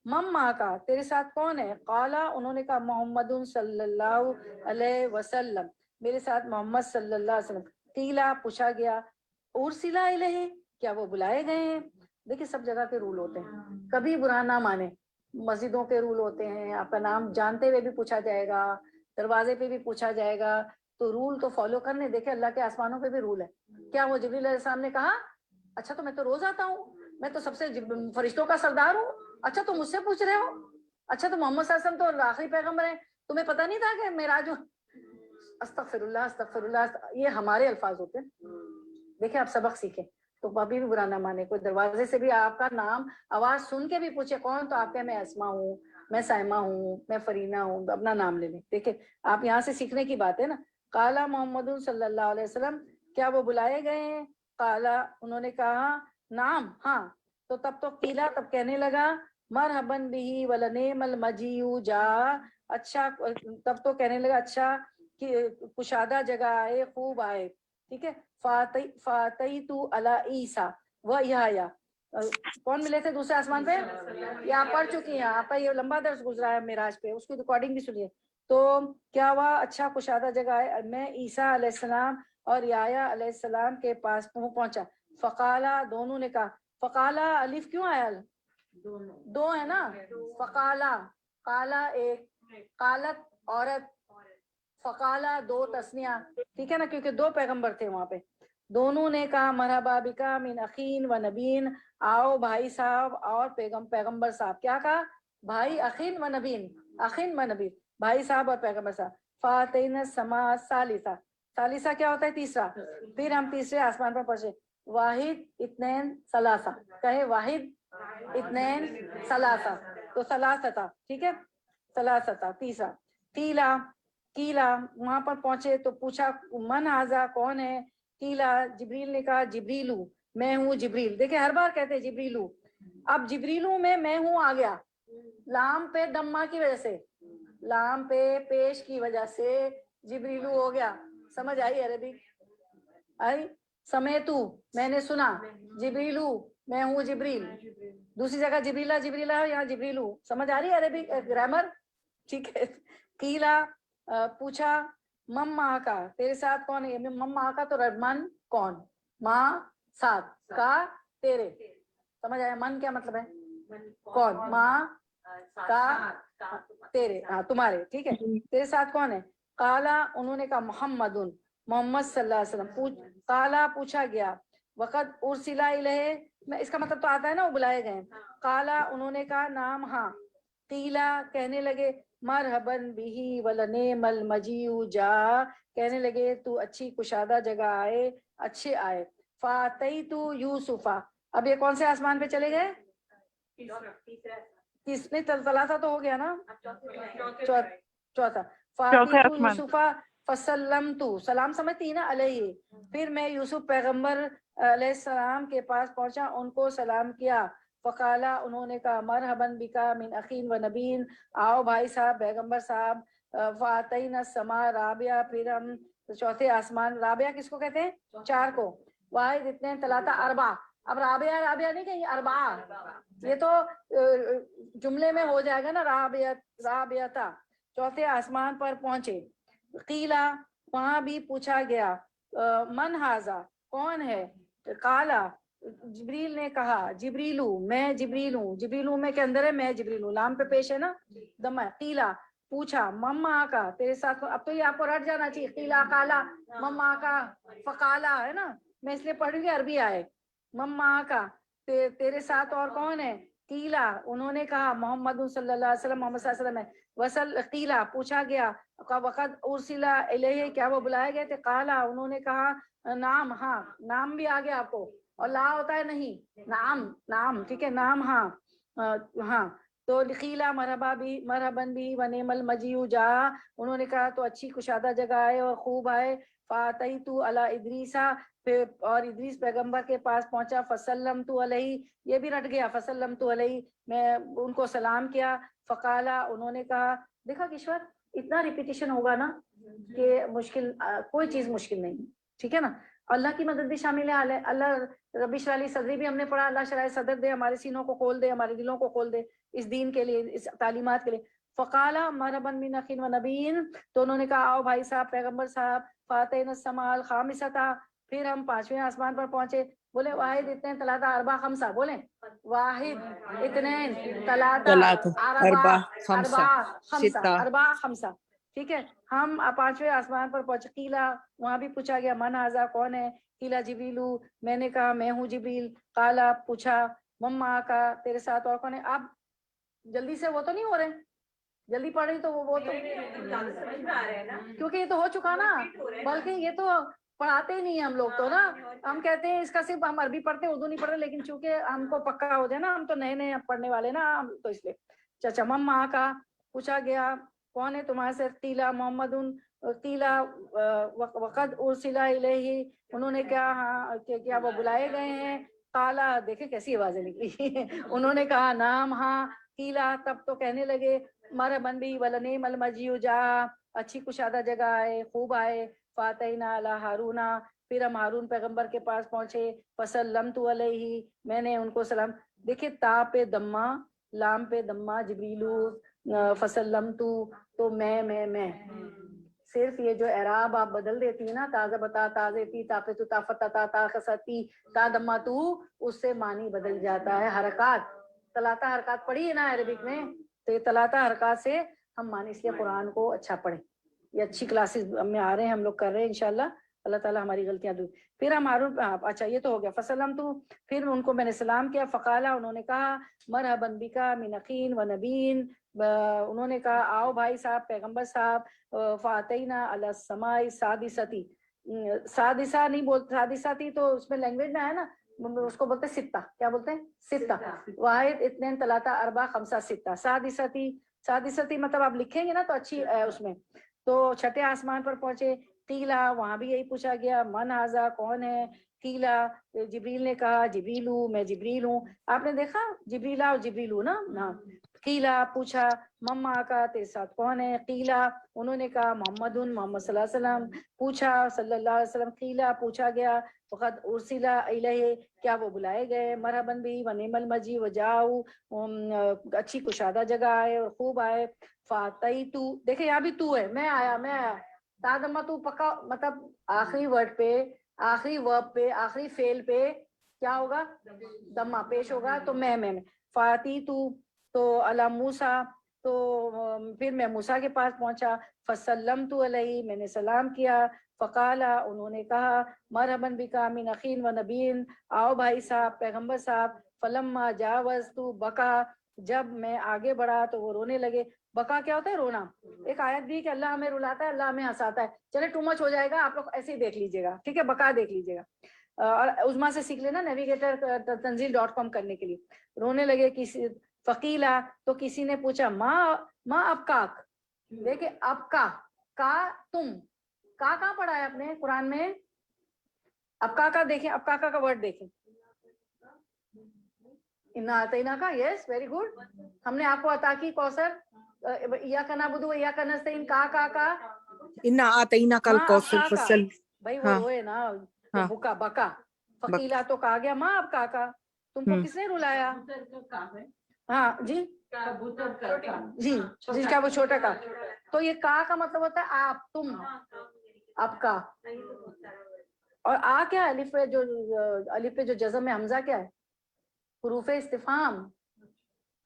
مما کا، تیرے ساتھ کون ہے. قالا، انہوں نے کہا محمد صلی اللہ علیہ وسلم، میرے ساتھ محمد صلی اللہ علیہ وسلم. قیلا، پوچھا گیا ارسلا الیہ، کیا وہ بلائے گئے ہیں. دیکھیں سب جگہ کے رول ہوتے ہیں، کبھی برا نہ مانے. مسجدوں کے رول ہوتے ہیں، آپ کا نام جانتے ہوئے بھی پوچھا جائے گا، دروازے پہ بھی پوچھا جائے گا، تو رول تو فالو کرنے. دیکھیں اللہ کے آسمانوں پہ بھی رول ہے. کیا وہ جبریل علیہ السلام نے کہا اچھا تو میں تو روز آتا ہوں، میں تو سب سے فرشتوں کا سردار ہوں، اچھا تم مجھ سے پوچھ رہے ہو، اچھا تو محمد صلی اللہ علیہ وسلم تو آخری پیغمبر ہیں، تمہیں پتہ نہیں تھا کہ معراج؟ استغفر اللہ، استغفر اللہ. یہ ہمارے الفاظ ہوتے ہیں. دیکھیں آپ سبق سیکھیں تو ابھی بھی برا نہ مانے. کوئی دروازے سے بھی آپ کا نام آواز سن کے بھی پوچھے کون, تو آپ کہیں میں اسما ہوں, میں سائمہ ہوں, میں فرینا ہوں, اپنا نام لے لیں. دیکھیں آپ یہاں سے سیکھنے کی بات ہے نا. قالا محمد صلی اللہ علیہ وسلم, کیا وہ بلائے گئے ہیں؟ قالا, انہوں نے کہا نام, ہاں. تو تب تو قیلا, تب کہنے لگا مرحباً بہی ولنعم المجیء جاء, اچھا, تب تو کہنے لگا اچھا کہ کشادہ جگہ آئے, خوب آئے. ٹھیک ہے. فاتیت علی عیسیٰ و یحییٰ, کون ملے تھے دوسرے آسمان پہ؟ یہ آپ پڑھ چکی ہیں, آپ کا یہ لمبا درس گزرا ہے معراج پہ, اس کی ریکارڈنگ بھی سنیے. تو کیا ہوا, اچھا کشادہ جگہ ہے, میں عیسیٰ علیہ السلام اور یحییٰ علیہ السلام کے پاس پہنچا. فقالا, دونوں نے کہا. فقالا الف کیوں آیا؟ دو ہے نا. فقالا, قالا ایک, قالت عورت, فقالا دو تسنیہ. ٹھیک ہے نا, کیونکہ دو پیغمبر تھے وہاں پہ. دونوں نے کہا مرحبا بکا من اخین و نبین, آؤ بھائی صاحب اور پیغمبر صاحب. کیا کہا؟ بھائی اخین و نبین, اخین و نبین, بھائی صاحب اور پیغمبر صاحب. فاتین السماء ثالثہ, ثالثہ کیا ہوتا ہے؟ تیسرا. پھر ہم تیسرے آسمان پر پہنچے. واحد اثنین ثلاثہ, کہے واحد اثنین ثلاثہ, تو ثلاثہ. ٹھیک ہے, ثلاثہ تیسرا. قیلا, قیلا وہاں پر پہنچے تو پوچھا من ھذا, کون ہے؟ قیلا, جبریل نے کہا جبریلو, میں ہوں جبریل. دیکھیں ہر بار کہتے ہیں جبریلو. اب جبریلو میں ہوں آ گیا, لام پہ دمہ کی وجہ سے, لام پہ پیش کی وجہ سے جبریلو ہو گیا. سمجھ آئی عربی؟ آئی؟ سمیتو, میں نے سنا. جبریلو, میں ہوں جبریل. دوسری جگہ جبریلا جبریلا, یہاں جبریلو. سمجھ آ رہی ہے عربی گرامر؟ ٹھیک ہے. قیلا, پوچھا مما کا, تیرے ساتھ کون ہے؟ مما کا تو من کون, ماں ساتھ, کا تیرے. سمجھ آیا؟ من کیا مطلب ہے؟ کون, ماں کا تیرے, ہاں تمہارے. ٹھیک ہے, تیرے ساتھ کون ہے؟ قالا, انہوں نے کہا محمد, محمد صلی اللہ علیہ وسلم. قالا, پوچھا گیا. وقت ارسلا الیہ, میں اس کا مطلب تو آتا ہے نا وہ بلائے گئے. قالا, انہوں نے کہا نام, ہاں. قیلا, کہنے لگے مرحباً بہی ولنعم المجیء جاء, کہنے لگے تو اچھی کشادہ جگہ آئے, اچھے آئے. فاتیت یوسفا, اب یہ کون سے آسمان پہ چلے گئے؟ تیسرے. ثلاثہ تو ہو گیا نا, چوتھا. فاتیت یوسفا فسلمت, سلام سمجھتی نا, علیہ. پھر میں یوسف پیغمبر علیہ السلام کے پاس پہنچا, ان کو سلام کیا. فقالا, انہوں نے کہا مرحباً بکا من اخین و نبین, آؤ بھائی صاحب پیغمبر صاحب. فاتینا السماء رابعہ, پھر ہم چوتھے آسمان. رابعہ کس کو کہتے ہیں؟ چار کو. واحد اثنین ثلاثہ اربعہ. اب رابعہ رابعہ نہیں کہیں, اربعہ. یہ تو جملے میں ہو جائے گا نا, رابعہ. چوتھے آسمان پر پہنچے. قیلا, وہاں بھی پوچھا گیا من ھذا, کون ہے؟ قالا, جبریل نے کہا جبریلو, میں جبریل ہوں. جبریلو میں کے اندر ہے میں جبریل ہوں, لام پہ پیش ہے نا دمہ. قیلا, پوچھا مما کا, تیرے ساتھ. اب تو یہ آپ کو رٹ جانا چاہیے, قیلا قالا مما کا فقالا ہے نا, میں اس لیے پڑھ رہی ہوں عربی آئے. مما کا, تیرے ساتھ اور کون ہے؟ قیلا, انہوں نے کہا محمد صلی اللہ علیہ وسلم, محمد صلی اللہ علیہ وسلم ہے. وصل, قیلا, پوچھا گیا وقت ارسلا الیہ, کیا وہ بلائے گئے تھے؟ قالا, انہوں نے کہا نام, ہاں. نام بھی آ گیا آپ کو, اور لا ہوتا ہے نہیں, نام, نام. ٹھیک ہے, نام, ہاں, ہاں. تو قیلا مرحباً بھی ونعم المجیء جاء, انہوں نے کہا تو اچھی کشادہ جگہ آئے اور خوب آئے. فاتیت علی ادریسا, اور ادریس پیغمبر کے پاس پہنچا. فسلمت علیہ, یہ بھی رٹ گیا, فسلمت علیہ, میں ان کو سلام کیا. فقالا, انہوں نے کہا. دیکھا کشور, اتنا ریپیٹیشن ہوگا نا کہ مشکل, کوئی چیز مشکل نہیں. ٹھیک ہے نا, اللہ کی مدد بھی شامل ہے. اللہ رب اشرح لی صدری بھی ہم نے پڑھا, اللہ شرح صدر دے, ہمارے سینوں کو کھول دے, ہمارے دلوں کو کھول دے اس دین کے لیے, اس تعلیمات کے لیے. فقالا مرحباً من اخین و نبین, تو انہوں نے کہا آؤ بھائی صاحب پیغمبر صاحب. فاتینا السماء الخامسۃ, پھر ہم پانچویں آسمان پر پہنچے. بولے واحد اثنین ثلاثہ اربعہ خمسہ, بولیں واحد اثنین ثلاثہ اربع خمسہ اربعہ خمسہ, ستہ. اربعہ خمسہ. ٹھیک ہے, ہم پانچویں آسمان پر پہنچے. قیلا, وہاں بھی پوچھا گیا من ھذا, کون ہے؟ قیلا جبریلو, میں نے کہا میں ہوں جبریل. قالا, پوچھا مما کا, تیرے ساتھ اور کون ہے؟ اب جلدی سے وہ تو نہیں ہو رہے, جلدی پڑھ رہی تو وہ تو, سمجھ میں آ رہا ہے نا, کیونکہ یہ تو ہو چکا نا, بلکہ یہ تو پڑھاتے ہی نہیں ہیں ہم لوگ تو نا, ہم کہتے ہیں اس کا صرف ہم عربی پڑھتے ہیں اردو نہیں پڑھتے, لیکن چونکہ ہم کو پکا ہو جائے نا, ہم تو نئے نئے پڑھنے والے نا, تو اس لیے چچا مما کا پوچھا گیا کون ہے تمہارے سے, قیلا محمد, قیلا وقد ارسل الیہ, انہوں نے کیا وہ بلائے گئے ہیں, قالا, دیکھیں کیسی آوازیں نکلی انہوں نے کہا نام, ہاں, قیلا, تب تو کہنے لگے مرحباً بھی ولنعم المجیء جا, اچھی کشادہ جگہ آئے, خوب آئے, فاتحنا علی ہارون, پھر ہم ہارون پیغمبر کے پاس پہنچے, فسلمت علیہ, میں نے ان کو سلام. دیکھیں تا پہ دمہ, لام پہ دمہ, جبریلو, فسلمت, تو میں صرف یہ جو اعراب آپ بدل دیتی ہے نا, تازہ بتا, تازے تی, تاپے تو, تافتا تا, تا خستی, تا دمہ تو, اس سے معنی بدل جاتا ہے. حرکات, تلاتا حرکات پڑھی ہے نا عربک میں, تو یہ تلاتا حرکات سے ہم معنی, اس لیے قرآن کو اچھا پڑھیں. یہ اچھی کلاسز میں آ رہے ہیں, ہم لوگ کر رہے ہیں انشاءاللہ, اللہ تعالیٰ ہماری غلطیاں دور. پھر ہم ہارون, اچھا یہ تو ہو گیا, فسلم تو, پھر ان کو میں نے سلام کیا, فقالا, انہوں نے کہا مرحباً بکا من اخین و نبین, انہوں نے کہا آؤ بھائی صاحب, پیغمبر صاحب, فاتحنا علی السماء سادستی, سادسہ نہیں بولتے, سادسہ تھی تو اس میں لینگویج میں ہے نا, اس کو بولتے ستہ, کیا بولتے ہیں ستہ, واحد اثنین ثلاثہ اربعہ خمسہ ستہ, سادستی, سادستی مطلب آپ لکھیں گے نا تو اچھی اس میں. تو چھٹے آسمان پر پہنچے, قیلا, وہاں بھی یہی پوچھا گیا من ھذا, کون ہے, قیلا, جبریل نے کہا جبریل ہوں, میں جبریل ہوں. آپ نے دیکھا جبریلا اور جبریل ہوں نا, ہاں. قیلا, پوچھا مما کا, تیرے ساتھ کون ہے, قیلا, انہوں نے کہا محمد, محمد صلی اللہ علیہ وسلم, پوچھا صلی اللہ علیہ وسلم, قیلا, پوچھا گیا وقد ارسل الیہ, کیا وہ بلائے گئے, مرحباً بھی ونعم المجیء وجاؤ, اچھی کشادہ جگہ آئے اور خوب آئے, فاتحتو, دیکھیں یہاں بھی تو ہے, میں آیا, تادمہ تو پکا, مطلب آخری ورڈ پہ, آخری ورب پہ, آخری فعل پہ کیا ہوگا, دمہ پیش ہوگا, تو میں فاتحتو, تو علی موسیٰ, تو پھر میں موسیٰ کے پاس پہنچا, فسلمت علیہ, میں نے سلام کیا, فقالا, انہوں نے کہا مرحباً بکا من اخین و نبین, آؤ بھائی صاحب, پیغمبر صاحب, فلما جاوزت بکا, جب میں آگے بڑھا تو وہ رونے لگے. بکا کیا ہوتا ہے, رونا. ایک آیت بھی کہ اللہ ہمیں رلاتا ہے, اللہ ہمیں ہنساتا ہے, چلے ٹو مچ ہو جائے گا, آپ لوگ ایسے ہی دیکھ لیجیے گا, ٹھیک ہے, بکا دیکھ لیجیے گا, اور عظما سے سیکھ لینا نیویگیٹر تنزیل.com کرنے کے لیے. رونے لگے کسی, فقیلا, تو کسی نے پوچھا ماں اب کاک, دیکھیں اب کا تم, کا کہاں پڑھا ہے آپ نے قرآن میں, اب کا دیکھیں, اب کا ورڈ دیکھیں, انا اعطیناک کا, یس ویری گڈ, ہم نے آپ کو عطا کی کوثر, ایاک نعبد و ایاک نستعین, کا انا اعطیناک الکوثر کا, فصل, بھائی وہ ہاں روئے نا, تو ہاں, بکا, فقیلا, تو کہا گیا ماں اب کا, تم کو کس نے رلایا, ہاں جی جی, جس کا وہ چھوٹا کا, تو یہ کا مطلب ہوتا ہے آپ, تم, اب کا, اور آ کیا ہے, الف پہ جو, الف پہ جو جزم میں حمزہ کیا ہے, حروف استفہام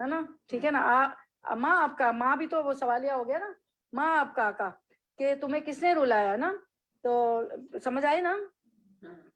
ہے نا, ٹھیک ہے نا, ماں آپ کا, ماں بھی تو وہ سوالیہ ہو گیا نا, ماں آپ کا کہ تمہیں کس نے رلایا نا, تو سمجھ آئی نا,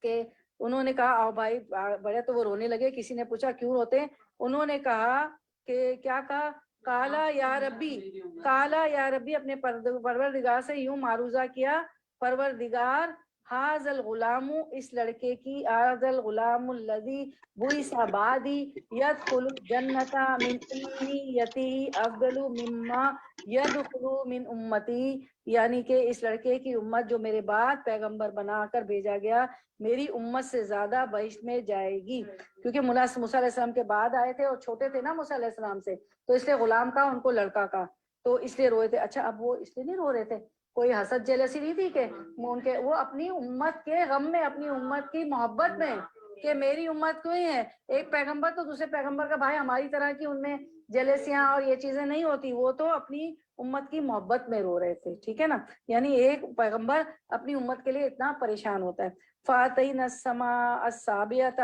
کہ انہوں نے کہا آؤ بھائی بڑے, تو وہ رونے لگے. کسی نے پوچھا کیوں روتے, انہوں نے کہا کہ کیا کہا, کالا یا ربی, کالا یا ربی, اپنے پروردگار سے یوں معروضہ کیا, پروردگار, حاذ الغلام, اس لڑکے کی, حاذ الغلام الذی بعث بعدی یدخل الجنۃ من امیتہ افضل مما یدخل من امتی, یعنی کہ اس لڑکے کی امت جو میرے بعد پیغمبر بنا کر بھیجا گیا, میری امت سے زیادہ بہشت میں جائے گی, کیونکہ موسیٰ علیہ السلام کے بعد آئے تھے اور چھوٹے تھے نا موسیٰ علیہ السلام سے, تو اس لیے غلام کا, ان کو لڑکا کا, تو اس لیے روئے تھے. اچھا اب وہ اس لیے نہیں رو رہے تھے, کوئی حسد جیلسی نہیں تھی کہ ان کے, وہ اپنی امت کے غم میں, اپنی امت کی محبت میں, کہ میری امت کوئی ہے, ایک پیغمبر تو دوسرے پیغمبر کا بھائی, ہماری طرح کی ان میں جیلسیاں اور یہ چیزیں نہیں ہوتی, وہ تو اپنی امت کی محبت میں رو رہے تھے, ٹھیک ہے نا, یعنی ایک پیغمبر اپنی امت کے لیے اتنا پریشان ہوتا ہے. فاتحنا السماء السابعۃ,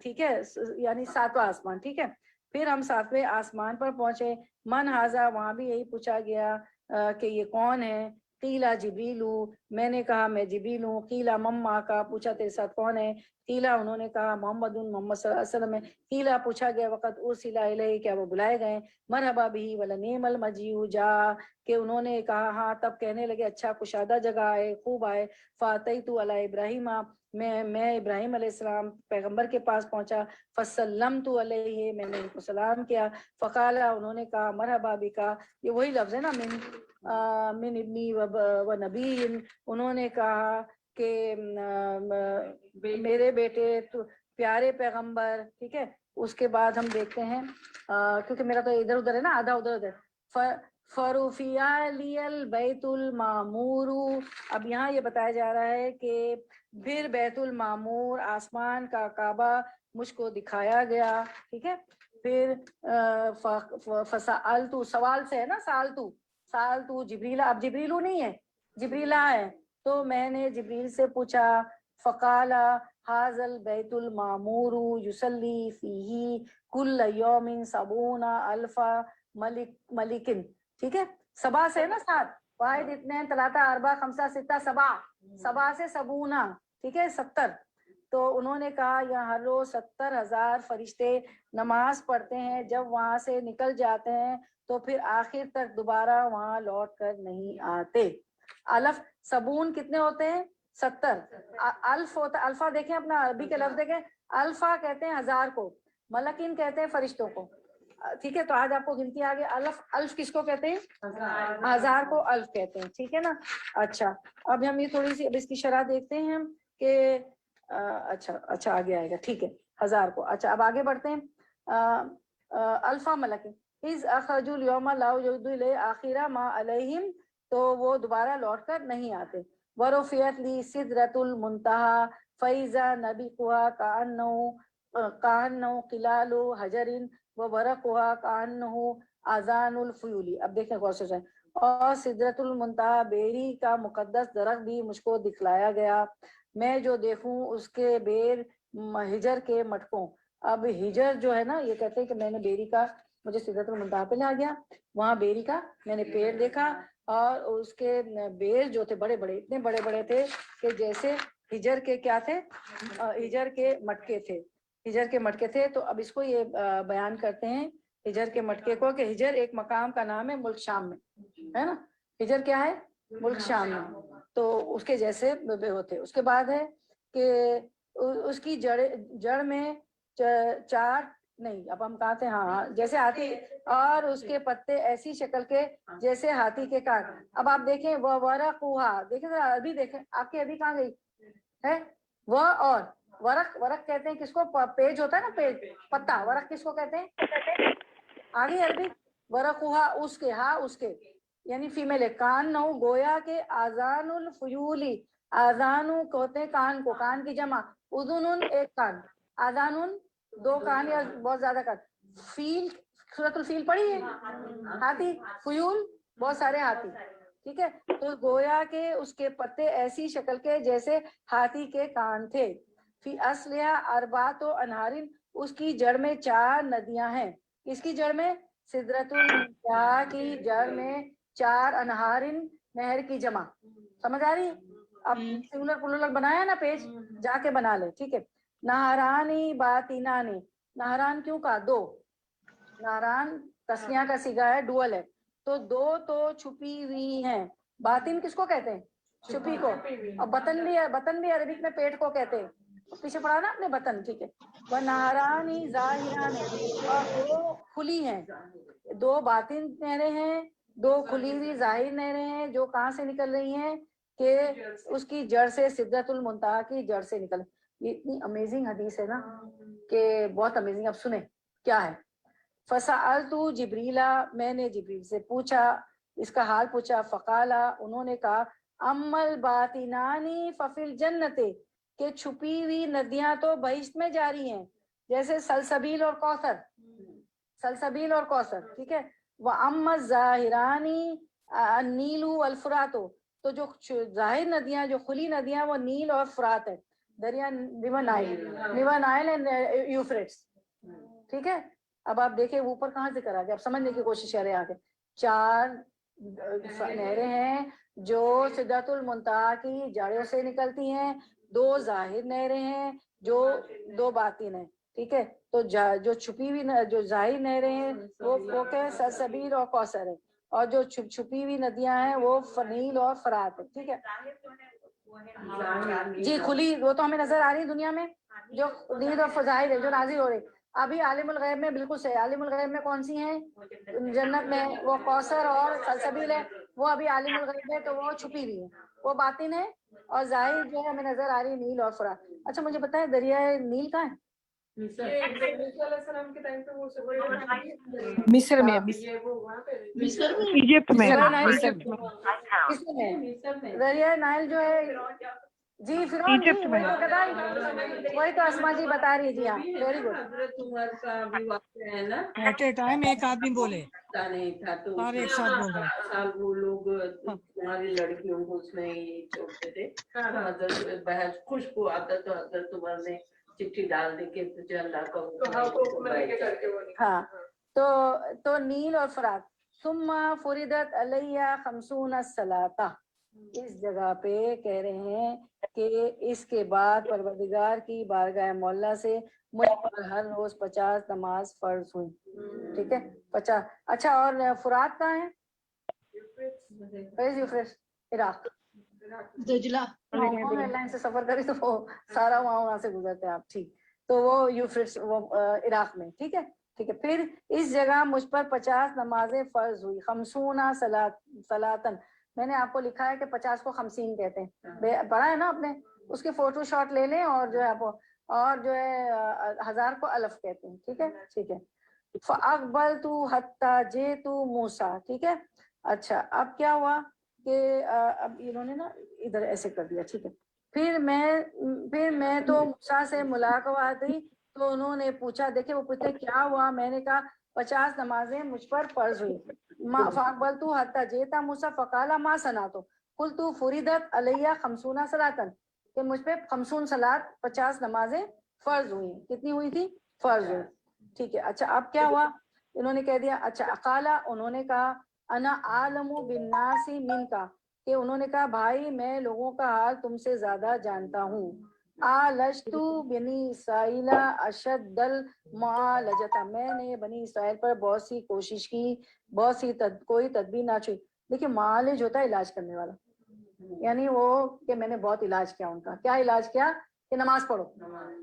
ٹھیک ہے, یعنی ساتواں آسمان, ٹھیک ہے, پھر ہم ساتویں آسمان پر پہنچے, من ھذا, وہاں بھی یہی پوچھا گیا کہ یہ کون ہے, قیلا جبریل, میں نے کہا میں جبریل ہوں, قیلا مما کا, پوچھا تیرے ساتھ کون ہے, قیلا, انہوں نے کہا محمد, محمد صلی اللہ علیہ وسلم ہے, قیلا, پوچھا گیا وقد ارسل الیہ, کیا وہ بلائے گئے, مرحبا بھی ولنعم المجیء جا, کہ انہوں نے کہا ہاں، تب کہنے لگے اچھا کشادہ جگہ آئے، خوب آئے. فاتیت علی ابراہیم، میں ابراہیم علیہ السلام پیغمبر کے پاس پہنچا. فسلمت علیہ، میں نے ان کو سلام کیا. فقال، انہوں نے کہا مرحبا بکا، یہ وہی لفظ ہے نا، من ابنی و نبی. انہوں نے کہا کہ میرے بیٹے پیارے پیغمبر. ٹھیک ہے، اس کے بعد ہم دیکھتے ہیں کیونکہ میرا تو ادھر ادھر ہے نا، آدھا ادھر ادھر. فرفیع لی البیت المعمور. اب یہاں یہ بتایا جا رہا ہے کہ پھر بیت المعمور، آسمان کا کعبہ مجھ کو دکھایا گیا. ٹھیک ہے، پھر فسألتو، سوال سے ہے نا، سالتو جبریل. اب جبریلو نہیں ہے، جبریلہ ہے. تو میں نے جبریل سے پوچھا. فقال ھذا البیت المعمور یصلی فیہ کل یوم 70,000 ملکن. ٹھیک ہے، سبا سے نا، 7 واحد اتنے 3 4 5 6 7، سبا سے 70. ٹھیک ہے، 70. تو انہوں نے کہا یہاں ہر روز 70,000 فرشتے نماز پڑھتے ہیں. جب وہاں سے نکل جاتے ہیں تو پھر آخر تک دوبارہ وہاں لوٹ کر نہیں آتے. الف سبون کتنے ہوتے ہیں؟ 70. الف ہوتا، الفا دیکھیں اپنا عربی کے لفظ دیکھیں. الفا کہتے ہیں 1000 کو، ملکین کہتے ہیں فرشتوں کو. ٹھیک ہے، تو آج آپ کو گنتی آگے. الف کس کو کہتے ہیں؟ 1000 کو الف کہتے ہیں. ٹھیک ہے نا. اچھا، اب ہم یہ تھوڑی سی اب اس کی شرح دیکھتے ہیں کہ اچھا آگے آئے گا. ٹھیک ہے، 1000 کو. اچھا، اب آگے بڑھتے ہیں. الفا ملک اذ اخرجوا اليوم لا يعود الی آخرہ ما علیہم، تو وہ دوبارہ لوٹ کر نہیں آتے. ورفعت لی سدرۃ المنتہی فاذا نبیها کأنہ قلال حجر وبرقها کأنہ اذان الفیول. اب دیکھیں غور سے جائیں. اور سدرۃ المنتہی، بیری کا مقدس درخت بھی مجھ کو دکھلایا گیا. میں جو دیکھوں اس کے بیر ہجر کے مٹکوں. اب ہجر جو ہے نا، یہ کہتے ہیں کہ میں نے بیری کا، مجھے سدرۃ المنتہی پہ لا گیا، وہاں بیری کا میں نے پیڑ دیکھا، اور اس کے بیر جو تھے بڑے بڑے، اتنے بڑے بڑے تھے کہ جیسے ہجر کے کیا تھے؟ ہجر کے مٹکے تھے. ہجر کے مٹکے تھے. تو اب اس کو یہ بیان کرتے ہیں ہجر کے مٹکے کو، کہ ہجر ایک مقام کا نام ہے ملک شام میں، ہے نا. ہجر کیا ہے؟ ملک شام میں. تو اس کے جیسے ہوتے. اس کے بعد ہے کہ اس کی جڑ میں 4 نہیں، اب ہم کہتے ہیں ہاں جیسے ہاتھی، اور اس کے پتے ایسی شکل کے جیسے ہاتھی کے کان. اب آپ دیکھیں وہ ورقها، دیکھیں ذرا عربی دیکھیں، آپ کی عربی کہاں گئی ہے؟ وہ اور ورق کہتے ہیں کس کو؟ پیج ہوتا ہے نا، پیج، پتا. ورق کس کو کہتے ہیں؟ آگے عربی. ورقها، اس کے، ہاں اس کے، یعنی فیمیل ہے. کان نو، گویا کے آذان الفیولی، آذانو کہتے ہیں کان کو، کان کی جمع. اذن ایک کان، آذان 2 کان یا بہت زیادہ کان. فیل، سورۃ الفیل پڑھی ہے؟ ہاتھی. فیول بہت سارے ہاتھی. ٹھیک ہے، تو گویا کہ اس کے پتے ایسی شکل کے جیسے ہاتھی کے کان تھے. فی اصلها 4 انہار، اس کی جڑ میں 4 ندیاں ہیں. اس کی جڑ میں؟ سدرۃ المنتہی کی جڑ میں 4 انہار، نہر کی جمع. سمجھ آ رہی؟ اب سنگولر پلورل بنایا نا پیج، جا کے بنا لے. ٹھیک ہے. نہرانی باطنانی، نہران کیوں کہا؟ 2. نہران تسنیہ کا صیغہ ہے، ڈوئل ہے. تو 2 تو چھپی ہوئی ہیں. باطن کس کو کہتے ہیں؟ چھپی کو. اور بطن بھی عربک میں پیٹ کو کہتے ہیں. پیچھے پڑھا نا اپنے بطن. ٹھیک ہے. وہ نہرانی ظاہران، اور 2 کھلی ہیں. 2 باطن نہریں ہیں، 2 کھلی ہوئی ظاہر نہریں ہیں، جو کہاں سے نکل رہی ہیں؟ کہ اس کی جڑ سے، سدرۃ المنتہی کی جڑ سے نکل. یہ اتنی امیزنگ حدیث ہے نا کہ بہت امیزنگ. اب سنیں کیا ہے. فسألت جبریلا، میں نے جبریل سے پوچھا، اس کا حال پوچھا. فقالا، انہوں نے کہا اما الباطنانی ففی الجنت، کہ چھپی ہوئی ندیاں تو بہشت میں جاری ہیں، جیسے سلسبیل اور کوثر. سلسبیل اور کوثر. ٹھیک ہے. وَأَمَّا الظَّاهِرَانِ النِّيلُ وَالْفُرَاتُ، تو جو ظاہر ندیاں، جو کھلی ندیاں، وہ نیل اور فرات ہے. دریا ریور نائل اینڈ یوفریٹس. ٹھیک ہے. اب آپ دیکھیں اوپر کہاں ذکر آ گیا. اب سمجھنے کی کوشش کریں. آگے 4 نہریں ہیں جو سدرۃ المنتہی کی جڑوں سے نکلتی ہیں. 2 ظاہر نہریں ہیں جو 2 باطن ہیں. ٹھیک ہے. تو جو چھپی ہوئی جو ظاہر نہریں ہیں وہ کہ سلسبیل اور کوثر ہے. اور جو چھپی ہوئی ندیاں ہیں وہ نیل اور فرات ہے. ٹھیک ہے جی کھلی وہ تو ہمیں نظر آ رہی ہے دنیا میں جو نیل اور فضائل ہے جو نازل ہو رہی. ابھی عالم الغیب میں بالکل صحیح. عالم الغیب میں کون سی ہیں؟ جنت میں وہ کوثر اور سلسبیل ہے, وہ ابھی عالم الغیب ہے تو وہ چھپی ہوئی ہے, وہ باطن ہے. اور ظاہر جو ہے ہمیں نظر آ رہی ہے نیل اور فرات. اچھا مجھے بتائیں دریائے نیل کہاں ہے؟ مصر میں ایجپٹ میں. دریائے نائل مصر میں. کس میں ہے؟ دریائے نائل جو ہے جی فرعون جی ایجپٹ میں. وہی تو اسما جی بتا رہی جی. ہاں ویری گڈ. حضرت عمر کا بھی واقعہ ہے نا, ایٹ اے ٹائم ایک آدمی بولے پتا نہیں تھا تو سارے ایک ساتھ بول رہے ہیں. سال وہ لوگ تمہاری لڑکیوں کو اس میں ہی چھوڑتے تھے. حضرت بحث خوش کو آتا تو حضرت عمر نے چٹھی ڈال دی کہ تجھے اللہ کا ہاں تو نیل اور فرات. ثم فردت علیہ 50 صلاۃ. اس جگہ پہ کہہ رہے ہیں کہ اس کے بعد پروردگار کی بارگاہ مولا سے مجھ پر ہر روز 50 نماز فرض ہوئی. ٹھیک ہے 50. اچھا اور فرات کہاں ہے؟ یوفریٹس عراق. دجلہ. ایئر لائن سے سفر کری تو وہ سارا وہاں سے گزرتے ہیں آپ. ٹھیک تو وہ یوفریٹس وہ عراق میں. ٹھیک ہے ٹھیک ہے. پھر اس جگہ مجھ پر 50 نمازیں فرض ہوئی. 50 صلاۃً. میں نے آپ کو لکھا ہے کہ 50 کو 50 کہتے ہیں, پڑھا ہے نا آپ نے. اس کے فوٹو شاٹ لے لیں اور جو ہے آپ اور جو ہے 1000 کو الف کہتے ہیں. ٹھیک ہے ٹھیک ہے. فاقبلت حتی جئت موسیٰ. ٹھیک ہے. اچھا اب کیا ہوا کہ اب انہوں نے نا ادھر ایسے کر دیا. ٹھیک ہے. پھر میں تو موسیٰ سے ملاقات ہوئی تو انہوں نے پوچھا, دیکھیں وہ پوچھتے کیا ہوا. میں نے کہا 50 نمازیں مجھ پر فرض ہوئی. فاقبلت حتی جئت موسیٰ فقال ما صنعت قلت فردت علیہ 50 صلاۃً. کہ مجھ پہ 50 صلاۃ 50 نمازیں فرض ہوئی. کتنی ہوئی تھی؟ فرض ہوئی. ٹھیک ہے. اچھا اب کیا ہوا, انہوں نے کہہ دیا. اچھا قالا انہوں نے کہا انا عالم بالناس منک, کہ انہوں نے کہا بھائی میں لوگوں کا حال تم سے زیادہ جانتا ہوں. آلجت بنی اسرائیل اشد المعالجۃ. میں نے بنی اسرائیل پر بہت سی کوشش کی, بہت سی کوئی تدبیر نہ چھوئی. دیکھیے معالج ہوتا ہے علاج کرنے والا, یعنی وہ کہ میں نے بہت علاج کیا ان کا. کیا علاج کیا؟ کہ نماز پڑھو.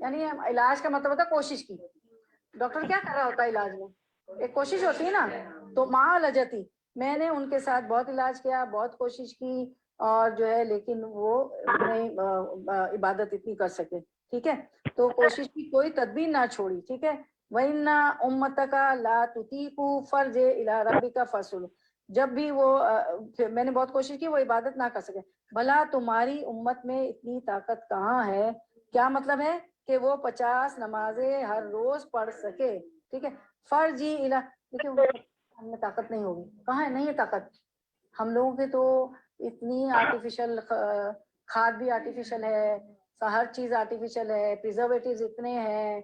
یعنی علاج کا مطلب ہوتا ہے کوشش کی. ڈاکٹر کیا کر رہا ہوتا ہے علاج میں؟ ایک کوشش ہوتی ہے نا. تو معالجتی, میں نے ان کے ساتھ بہت علاج کیا, بہت کوشش کی, اور جو ہے لیکن وہ نہیں عبادت اتنی کر سکے. ٹھیک ہے. تو کوشش کی, کوئی تدبیر نہ چھوڑی. ٹھیک ہے. وَإِنَّ أُمَّتَكَ لَا تُطِيقُ فَارْجِعْ إِلَىٰ رَبِّكَ فَاسْأَلْهُ. جب بھی وہ میں نے بہت کوشش کی وہ عبادت نہ کر سکے. بھلا تمہاری امت میں اتنی طاقت کہاں ہے؟ کیا مطلب ہے کہ وہ 50 نمازیں ہر روز پڑھ سکے. ٹھیک ہے. فرجی الہ, دیکھیں ہم میں طاقت نہیں ہوگی. کہاں ہے؟ نہیں ہے طاقت. ہم لوگوں کے تو اتنی آرٹیفیشل, کھاد بھی آرٹیفیشل ہے, ہر چیز آرٹیفیشل ہے, پریزرویٹیوز اتنے ہیں,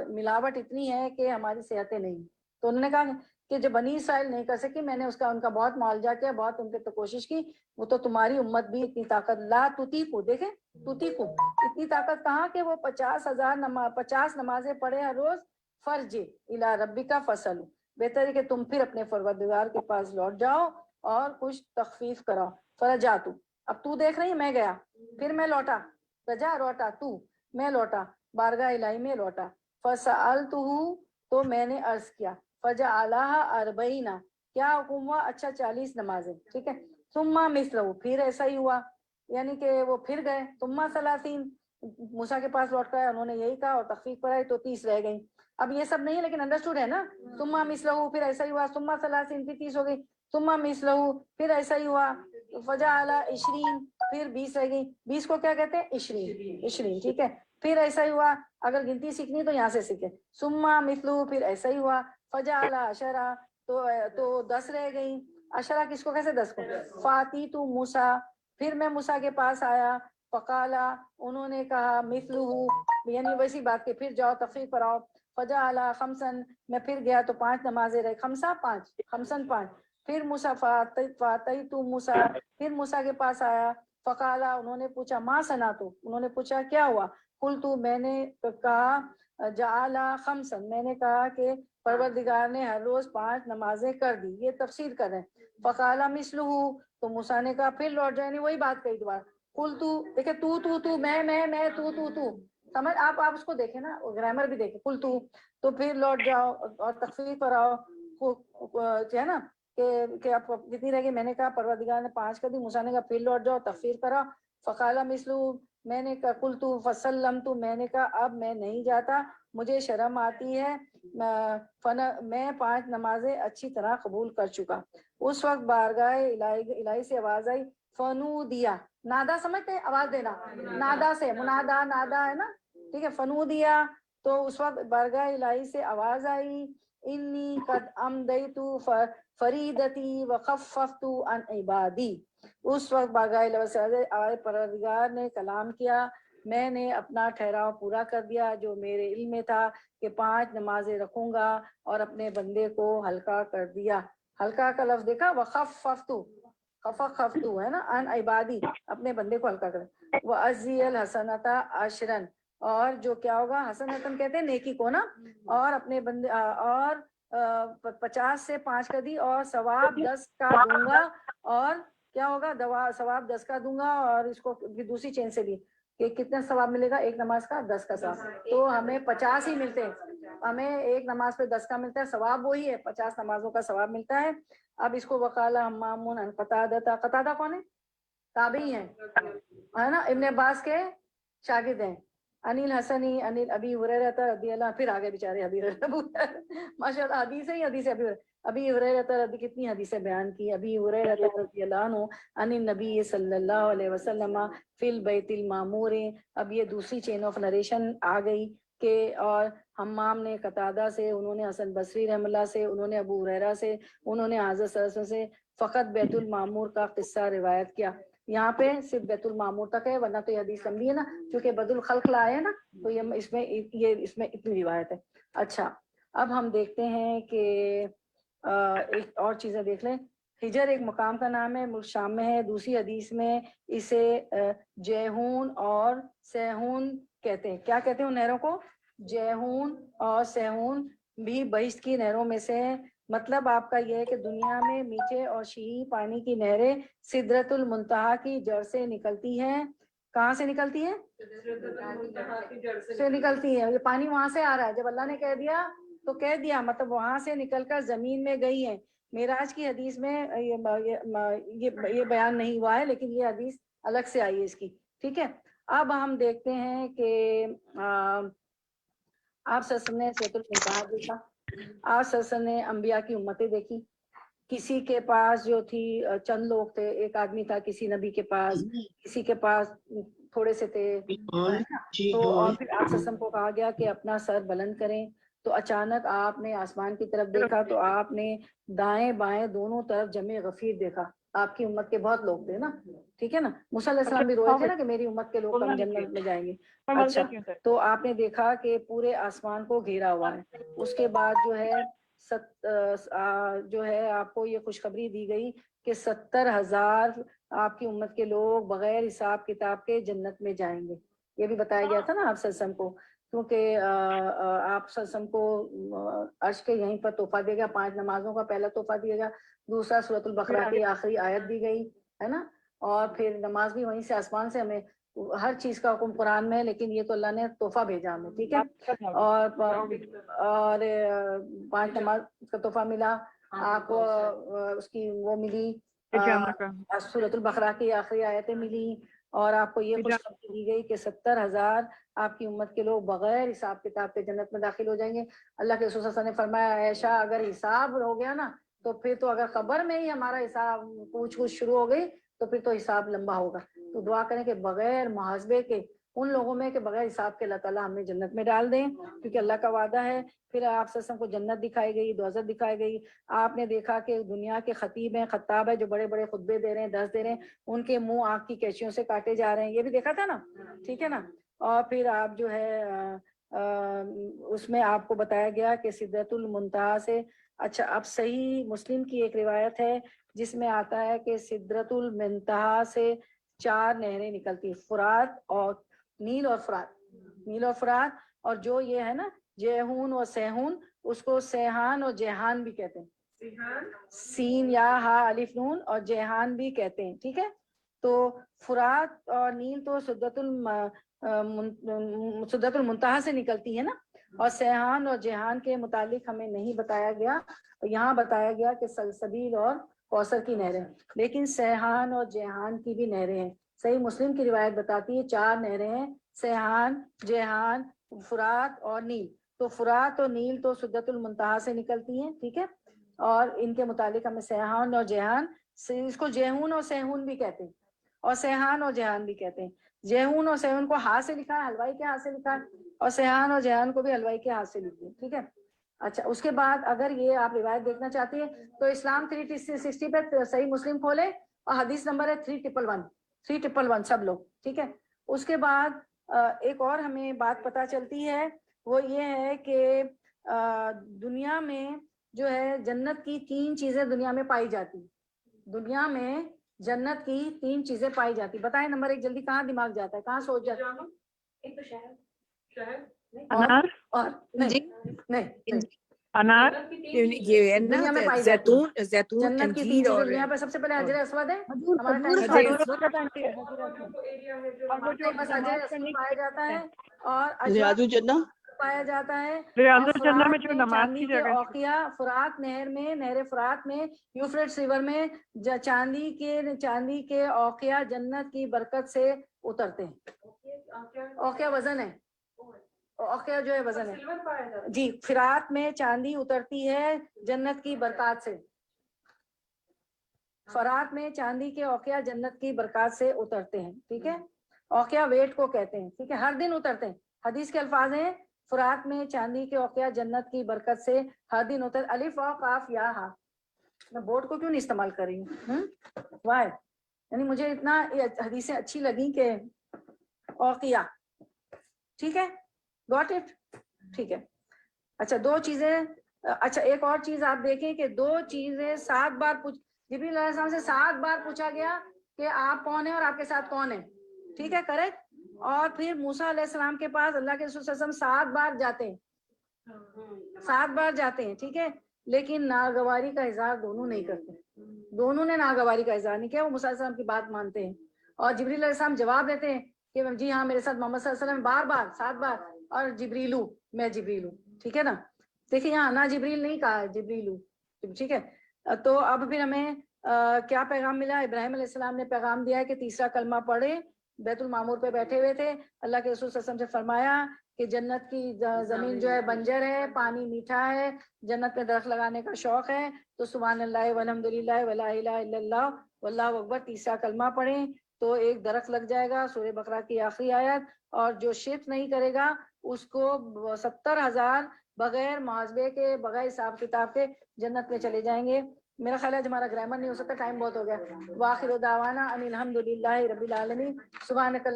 ملاوٹ اتنی ہے کہ ہماری صحتیں نہیں. تو انہوں نے کہا کہ جو بنی اسرائیل نہیں کر سکی, میں نے ان کا بہت معالجہ کیا, بہت ان پہ تو کوشش کی, وہ تو تمہاری امت بھی اتنی طاقت لا تطیقو. دیکھیں تطیقو اتنی طاقت کہاں کہ وہ 50 نمازیں پڑھے ہر روز. فرج الی ربک فصل. بہتر ہے کہ تم پھر اپنے پروردگار کے پاس لوٹ جاؤ اور کچھ تخفیف کراؤ. فرجعتو, اب تو دیکھ رہی میں گیا, پھر میں لوٹا. رجا لوٹا, تو میں لوٹا, بارگاہ الہی میں لوٹا. فسألتہ, تو میں نے عرض کیا. فجعلها 40, کیا حکم ہوا؟ اچھا 40 نمازیں. ٹھیک ہے. ثم مثلہ, پھر ایسا ہی ہوا, یعنی کہ وہ پھر گئے. ثم 30, موسیٰ کے پاس لوٹ گئے, انہوں نے یہی کہا اور تخفیف پڑھائی تو 30 رہ گئی. اب یہ سب نہیں ہے لیکن انڈرسٹوڈ ہے نا. ثم مثلہ, پھر ایسا ہی ہوا. ثم 30, پھر 30 ہو گئی. ثم مثلہ, پھر ایسا ہی ہوا. فجعل 20, پھر 20 رہ گئی. 20 کو کیا کہتے ہیں؟ 20. ٹھیک ہے. پھر ایسا ہی ہوا. اگر گنتی سیکھنی تو یہاں سے سیکھے. ثم مثلہ, پھر ایسا ہی ہوا. فجعل 10, تو 10 رہ گئی. 10 کس کو کیسے 10 کو؟ فاتیت موسیٰ, پھر میں موسیٰ کے پاس آیا. فقالا, انہوں نے کہا مثلہ, یعنی ویسی بات کہ پھر جاؤ تخفیف پڑھاؤ. فجعل 5, میں پھر گیا تو 5 نمازیں رہے. 5 پھر موسیٰ فاتیت موسیٰ, پھر موسیٰ کے پاس آیا. فقالا, انہوں نے پوچھا ما صنعت, انہوں نے پوچھا کیا ہوا. قلت, میں نے کہا جعلا خمسن، میں نے کہا کہ پروردگار نے ہر روز 5 نمازیں کر دی. یہ تفسیر کر رہے ہیں. فقال مثلہ، تو موسیٰ نے کہا پھر لوٹ جائے، وہی بات کہی دوبارہ. قل تو، دیکھیں تو میں تو سمجھ آپ اس کو دیکھیں نا، گرامر بھی دیکھیں. قل تو پھر لوٹ جاؤ اور تخفیف پر آؤ، جو ہے نا کہ آپ کتنی رہ گئی. میں نے کہا پروردگار نے 5 کر دی. موسیٰ نے کہا پھر لوٹ جاؤ، تخفیف پر آؤ. فقال مثلہ، میں نے کہا قلت فسلمت، میں نے کہا اب میں نہیں جاتا، مجھے شرم آتی ہے، میں 5 نمازیں اچھی طرح قبول کر چکا. اس وقت بارگاہ الہی سے آواز آئی، فنو دیا، نادا سمجھتے آواز دینا، نادا سے منادا، نادا ہے نا، ٹھیک ہے. فنو دیا، تو اس وقت بارگاہ الہی سے آواز آئی، انی قد امدیت فریدتی وخففت عن عبادی. اس وقت بارگاہ الہی سے آئے، پروردگار نے کلام کیا، میں نے اپنا ٹھہراؤ پورا کر دیا جو میرے علم میں تھا کہ 5 نمازیں رکھوں گا، اور اپنے بندے کو ہلکا کر دیا. ہلکا کا لفظ دیکھا، وخففت، خففت ہے نا، ان عبادی، اپنے بندے کو ہلکا کر. وَأَجْزِيَ الْحَسَنَةَ عَشْرًا، اور جو کیا ہوگا، حسنتن کہتے ہیں نیکی کو نا، اور اپنے بندے اور 50 سے 5 کا دی، اور ثواب 10 کا دوں گا. اور کیا ہوگا، ثواب 10 کا دوں گا. اور اس کو دوسری چین سے بھی کہ کتنا ثواب ملے گا، ایک نماز کا 10 کا ثواب، تو ہمیں 50 ہی ملتے ہیں. ہمیں ایک نماز پہ 10 کا ملتا ہے، ثواب وہی ہے، 50 نمازوں کا ثواب ملتا ہے. اب اس کو وقال حمام عن قتادہ، قتادہ کون ہے، تابعی ہیں ہے نا، ابن عباس کے شاگرد ہیں. انیل حسنی انیل ابی ہریرہ رضی اللہ، پھر آگے بیچارے ابی ہریرہ، ماشاء اللہ حدیث ہے، حدیث ابی ہریرہ رضی، کتنی حدیثیں بیان کی. ابی ہریرہ رضی اللہ عنہ ان النبی صلی اللہ علیہ وسلم فی البیت المعمور. اب یہ دوسری چین آف نریشن آ گئی کہ اور حمام نے قتادہ سے، انہوں نے حسن بصری رحم اللہ سے، انہوں نے ابو ہریرہ سے، انہوں نے حضرت صلی اللہ علیہ وسلم سے فقط بیت المعمور کا قصہ روایت کیا. یہاں پہ صرف بیت المعمور تک ہے، ورنہ تو یہ حدیث لمبی ہے نا، کیونکہ بدل الخلق لائے نا، تو یہ اس میں اتنی روایت ہے. اچھا، اب ہم دیکھتے ہیں کہ ایک اور چیزیں دیکھ لیں. ہجر ایک مقام کا نام ہے، ملک شام میں ہے. دوسری حدیث میں اسے جیہون اور سیہون کہتے ہیں. کیا کہتے ہیں ان نہروں کو، جیہون اور سیہون بھی بہشت کی نہروں میں سے ہیں. مطلب آپ کا یہ ہے کہ دنیا میں میٹھے اور شیریں پانی کی نہریں سدرۃ المنتہا کی جڑ سے نکلتی ہیں. کہاں سے نکلتی ہیں، سے نکلتی ہے. یہ پانی وہاں سے آ رہا ہے، جب اللہ نے کہہ دیا تو کہہ دیا، مطلب وہاں سے نکل کر زمین میں گئی ہیں. معراج کی حدیث میں یہ بیان نہیں ہوا ہے، لیکن یہ حدیث الگ سے آئی ہے اس کی. ٹھیک ہے، اب ہم دیکھتے ہیں کہ آپ سسر نے سیرۃ المنتہا دیکھا، آپ سسر نے انبیاء کی امتیں دیکھی. کسی کے پاس جو تھی چند لوگ تھے، ایک آدمی تھا کسی نبی کے پاس، کسی کے پاس تھوڑے سے تھے، تو اور پھر آپ سسم کو کہا گیا کہ اپنا سر بلند کریں. تو اچانک آپ نے آسمان کی طرف دیکھا تو آپ نے دائیں بائیں دونوں طرف جمع غفیر دیکھا. آپ کی امت کے بہت لوگ تھے نا، ٹھیک ہے نا. موسیٰ علیہ السلام بھی روئے تھے نا کہ میری امت کے لوگ کم جنت میں جائیں گے. اچھا، تو آپ نے دیکھا کہ پورے آسمان کو گھیرا ہوا ہے. اس کے بعد جو ہے آپ کو یہ خوشخبری دی گئی کہ 70,000 آپ کی امت کے لوگ بغیر حساب کتاب کے جنت میں جائیں گے. یہ بھی بتایا گیا تھا نا آپ سلسم کو، کیونکہ آپ سلسم کو عرش کے یہیں پر تحفہ دے گا. 5 نمازوں کا پہلا تحفہ دیا گا، دوسرا سورۃ البقرہ کی آخری آیت دی گئی ہے نا، اور پھر نماز بھی وہیں سے آسمان سے. ہمیں ہر چیز کا حکم قرآن میں ہے، لیکن یہ تو اللہ نے تحفہ بھیجا ہمیں. ٹھیک ہے، اور 5 نماز کا تحفہ ملا آپ کو، اس کی وہ ملی سورۃ البقرہ کی آخری آیتیں ملی، اور آپ کو یہ خوشخبری دی گئی کہ 70,000 آپ کی امت کے لوگ بغیر حساب کتاب کے جنت میں داخل ہو جائیں گے. اللہ کے رسول صلی اللہ علیہ وسلم نے فرمایا، عائشہ اگر حساب ہو گیا نا تو پھر تو اگر قبر میں ہی ہمارا حساب پوچھ گچھ شروع ہو گئی تو پھر تو حساب لمبا ہوگا. تو دعا کریں کہ بغیر محاسبے کے ان لوگوں میں کہ بغیر حساب کے اللہ تعالیٰ ہمیں جنت میں ڈال دیں، کیونکہ اللہ کا وعدہ ہے. پھر آپ سسم کو جنت دکھائی گئی، دوزخ دکھائی گئی. آپ نے دیکھا کہ دنیا کے خطیب ہیں، خطاب ہے، جو بڑے بڑے خطبے دے رہے ہیں، درس دے رہے ہیں، ان کے منہ آگ کی کیچیوں سے کاٹے جا رہے ہیں. یہ بھی دیکھا تھا نا، ٹھیک ہے نا. اور پھر آپ جو ہے اس میں آپ کو بتایا گیا کہ سدرۃ المنتہا سے. اچھا، اب صحیح مسلم کی ایک روایت ہے جس میں آتا ہے کہ سدرۃ المنتہا سے 4 نہریں نکلتی، فرات اور نیل اور فرات. نیل اور فرات اور جو یہ ہے نا جیہون و سیہون، اس کو سیحان اور جیحان بھی کہتے ہیں، سین یا ہا الف نون، اور جیحان بھی کہتے ہیں، ٹھیک ہے. تو فرات اور نیل تو سدت المنتہا سے نکلتی ہے نا، اور سیحان اور جیحان کے متعلق ہمیں نہیں بتایا گیا، یہاں بتایا گیا کہ سلسبیل اور کوثر کی نہریں، لیکن سیحان اور جیحان کی بھی نہریں ہیں. صحیح مسلم کی روایت بتاتی ہے 4 نہریں ہیں، سیحان، جیحان، فرات اور نیل. تو فرات اور نیل تو سدت المنتہا سے نکلتی ہیں، ٹھیک ہے، اور ان کے متعلق ہمیں سیحان اور جیحان، اس کو جیہون اور سیہون بھی کہتے ہیں، اور سیحان اور جیحان بھی کہتے ہیں. جیہون اور سیہون کو ہاتھ سے لکھا ہے، حلوائی کے ہاتھ سے لکھا ہے، اور سیحان اور جیحان کو بھی حلوائی کے ہاتھ سے لکھی ہے، ٹھیک ہے. اچھا، اس کے بعد اگر یہ آپ روایت دیکھنا چاہتے ہیں تو اسلام 360 پہ صحیح مسلم کھولے، اور حدیث نمبر ہے 3111 سب لوگ، ٹھیک ہے. اس کے بعد ایک اور ہمیں بات پتہ چلتی ہے، وہ یہ ہے کہ دنیا میں جو ہے جنت کی 3 چیزیں دنیا میں پائی جاتی، دنیا میں جنت کی 3 چیزیں پائی جاتی. بتائیں نمبر 1 جلدی، کہاں دماغ جاتا ہے، کہاں سوچ جاتا ہے؟ ایک تو شہر انار، اور جی نہیں انار، یہ ہے نا دنیا میں پائی جاتی ہے. زیتون جنت کی 3 انجیر چیزیں اور دنیا پہ سب سے پہلے حجر اسود ہے، حضور ہمارا کھجور ٹائم کھاتے حجر اور وہ جو بس حجر نماز اسود پڑھنے پایا جاتا ہے، اور ریاض اجوا الجنہ پایا جاتا ہے، ریاض اور الجنہ میں فرات جو میں نماز چاندی کی کے جگہ اوقیہ، فرات نہر میں، نہر فرات میں، یوفریٹس ریور میں چاندی کے اوقیہ جنت کی برکت سے اترتے ہیں. اوقیہ وزن ہے، اوقیہ جو ہے وزن ہے جی. فرات میں چاندی اترتی ہے جنت کی برکات سے، فرات میں چاندی کے اوقیہ جنت کی برکات سے اترتے ہیں، ٹھیک ہے. اوقیہ ویٹ کو کہتے ہیں، ٹھیک ہے، ہر دن اترتے ہیں. حدیث کے الفاظ ہیں فرات میں چاندی کے اوقیہ جنت کی برکت سے ہر دن اتر. الف و قاف یا ہا، میں بورڈ کو کیوں نہیں استعمال کر رہی ہوں؟ وائی، یعنی مجھے اتنا یہ حدیثیں اچھی لگی کہ اوقیہ، ٹھیک ہے، گاٹ اٹ، ٹھیک ہے. اچھا 2 چیزیں، اچھا ایک اور چیز آپ دیکھیں کہ 2 چیزیں 7 بار جبریل علیہ السلام سے 7 بار پوچھا گیا کہ آپ کون ہیں اور آپ کے ساتھ کون ہے، ٹھیک ہے، کریکٹ. اور پھر موسیٰ علیہ السلام کے پاس اللہ کے رسول صلی اللہ علیہ وسلم 7 بار جاتے ہیں، 7 بار جاتے ہیں، ٹھیک ہے، لیکن ناگواری کا اظہار دونوں نہیں کرتے، دونوں نے ناگواری کا اظہار نہیں کیا، وہ موسیٰ علیہ السلام کی بات مانتے ہیں. اور جبریل علیہ السلام جواب دیتے ہیں کہ جی ہاں میرے ساتھ محمد صلی اللہ علیہ وسلم، بار بار 7 بار، اور جبریلو، میں جبریل ہوں، ٹھیک ہے نا. دیکھیں یہاں نہ جبریل نہیں کہا، جبریلو، ٹھیک ہے. تو اب پھر ہمیں کیا پیغام ملا؟ ابراہیم علیہ السلام نے پیغام دیا ہے کہ تیسرا کلمہ پڑھے. بیت المعمور پہ بیٹھے ہوئے تھے، اللہ کے رسول صلی اللہ علیہ وسلم سے فرمایا کہ جنت کی زمین جو ہے بنجر ہے، پانی میٹھا ہے، جنت میں درخت لگانے کا شوق ہے، تو سبحان اللہ والحمد للہ ولا الہ الا اللہ واللہ اکبر تیسرا کلمہ پڑھیں تو ایک درخت لگ جائے گا، سورہ بقرہ کی آخری آیت. اور جو شرک نہیں کرے گا اس کو 70,000 بغیر محاسبے کے، بغیر حساب کتاب کے جنت میں چلے جائیں گے. میرا خیال ہے ہمارا گرامر نہیں ہو سکتا، ٹائم بہت ہو گیا. وآخر دعوانا ان الحمد للہ رب العالمین. سبحانک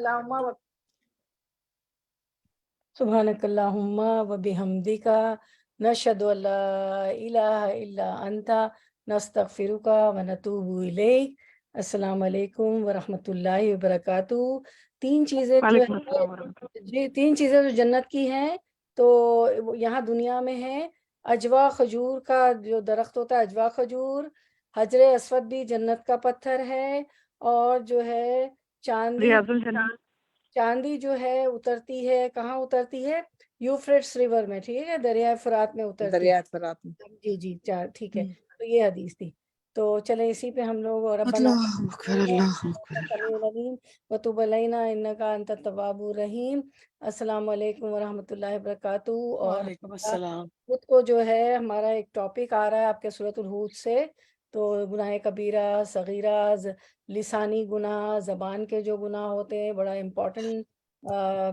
اللہم و بحمدک، نشہد ان لا الہ الا انت، نستغفرک و نتوب الیک. السلام علیکم ورحمۃ اللہ وبرکاتہ. 3 چیزیں جو وعلیکم ہے السلام ورحمۃ اللہ. جی 3 چیزیں جو جنت کی ہیں تو یہاں دنیا میں ہے. اجوا کھجور کا جو درخت ہوتا ہے، اجوا کھجور. حجر اسود بھی جنت کا پتھر ہے. اور جو ہے ریاض الجنہ، چاندی جو ہے اترتی ہے، کہاں اترتی ہے؟ یوفریٹس ریور میں، ٹھیک ہے، دریائے فرات میں اترتی ہے. دریات فرات میں. جی ٹھیک ہے. تو یہ حدیث تھی. تو چلیں اسی پہ ہم لوگ ربنا اللہ اکبر، اللہ اکبر. وتب علینا انک انت التواب الرحیم. السلام علیکم ورحمۃ اللہ وبرکاتہ. اور وعلیکم السلام. خود کو جو ہے ہمارا ایک ٹاپک آ رہا ہے آپ کے سورۃ الہود سے، تو گناہ کبیرہ، صغیرہ، لسانی گناہ، زبان کے جو گناہ ہوتے ہیں، بڑا امپورٹنٹ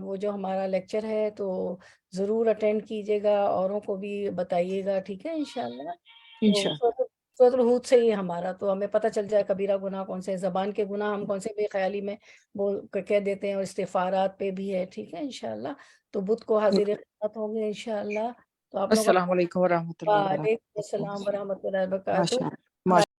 وہ جو ہمارا لیکچر ہے، تو ضرور اٹینڈ کیجیے گا، اوروں کو بھی بتائیے گا، ٹھیک ہے انشاءاللہ. انشاءاللہ. سورۃ الہود سے ہی ہمارا، تو ہمیں پتہ چل جائے کبیرہ گناہ کون سے، زبان کے گناہ ہم کون سے بے خیالی میں کہہ دیتے ہیں، اور استغفارات پہ بھی ہے، ٹھیک ہے انشاءاللہ. تو بدھ کو حاضر خدمت ہوں گے انشاءاللہ. تو آپ لوگوں السلام علیکم ورحمۃ اللہ وعلیکم وبرکاتہ. السلام ورحمۃ اللہ وبرکاتہ. ماشاء اللہ.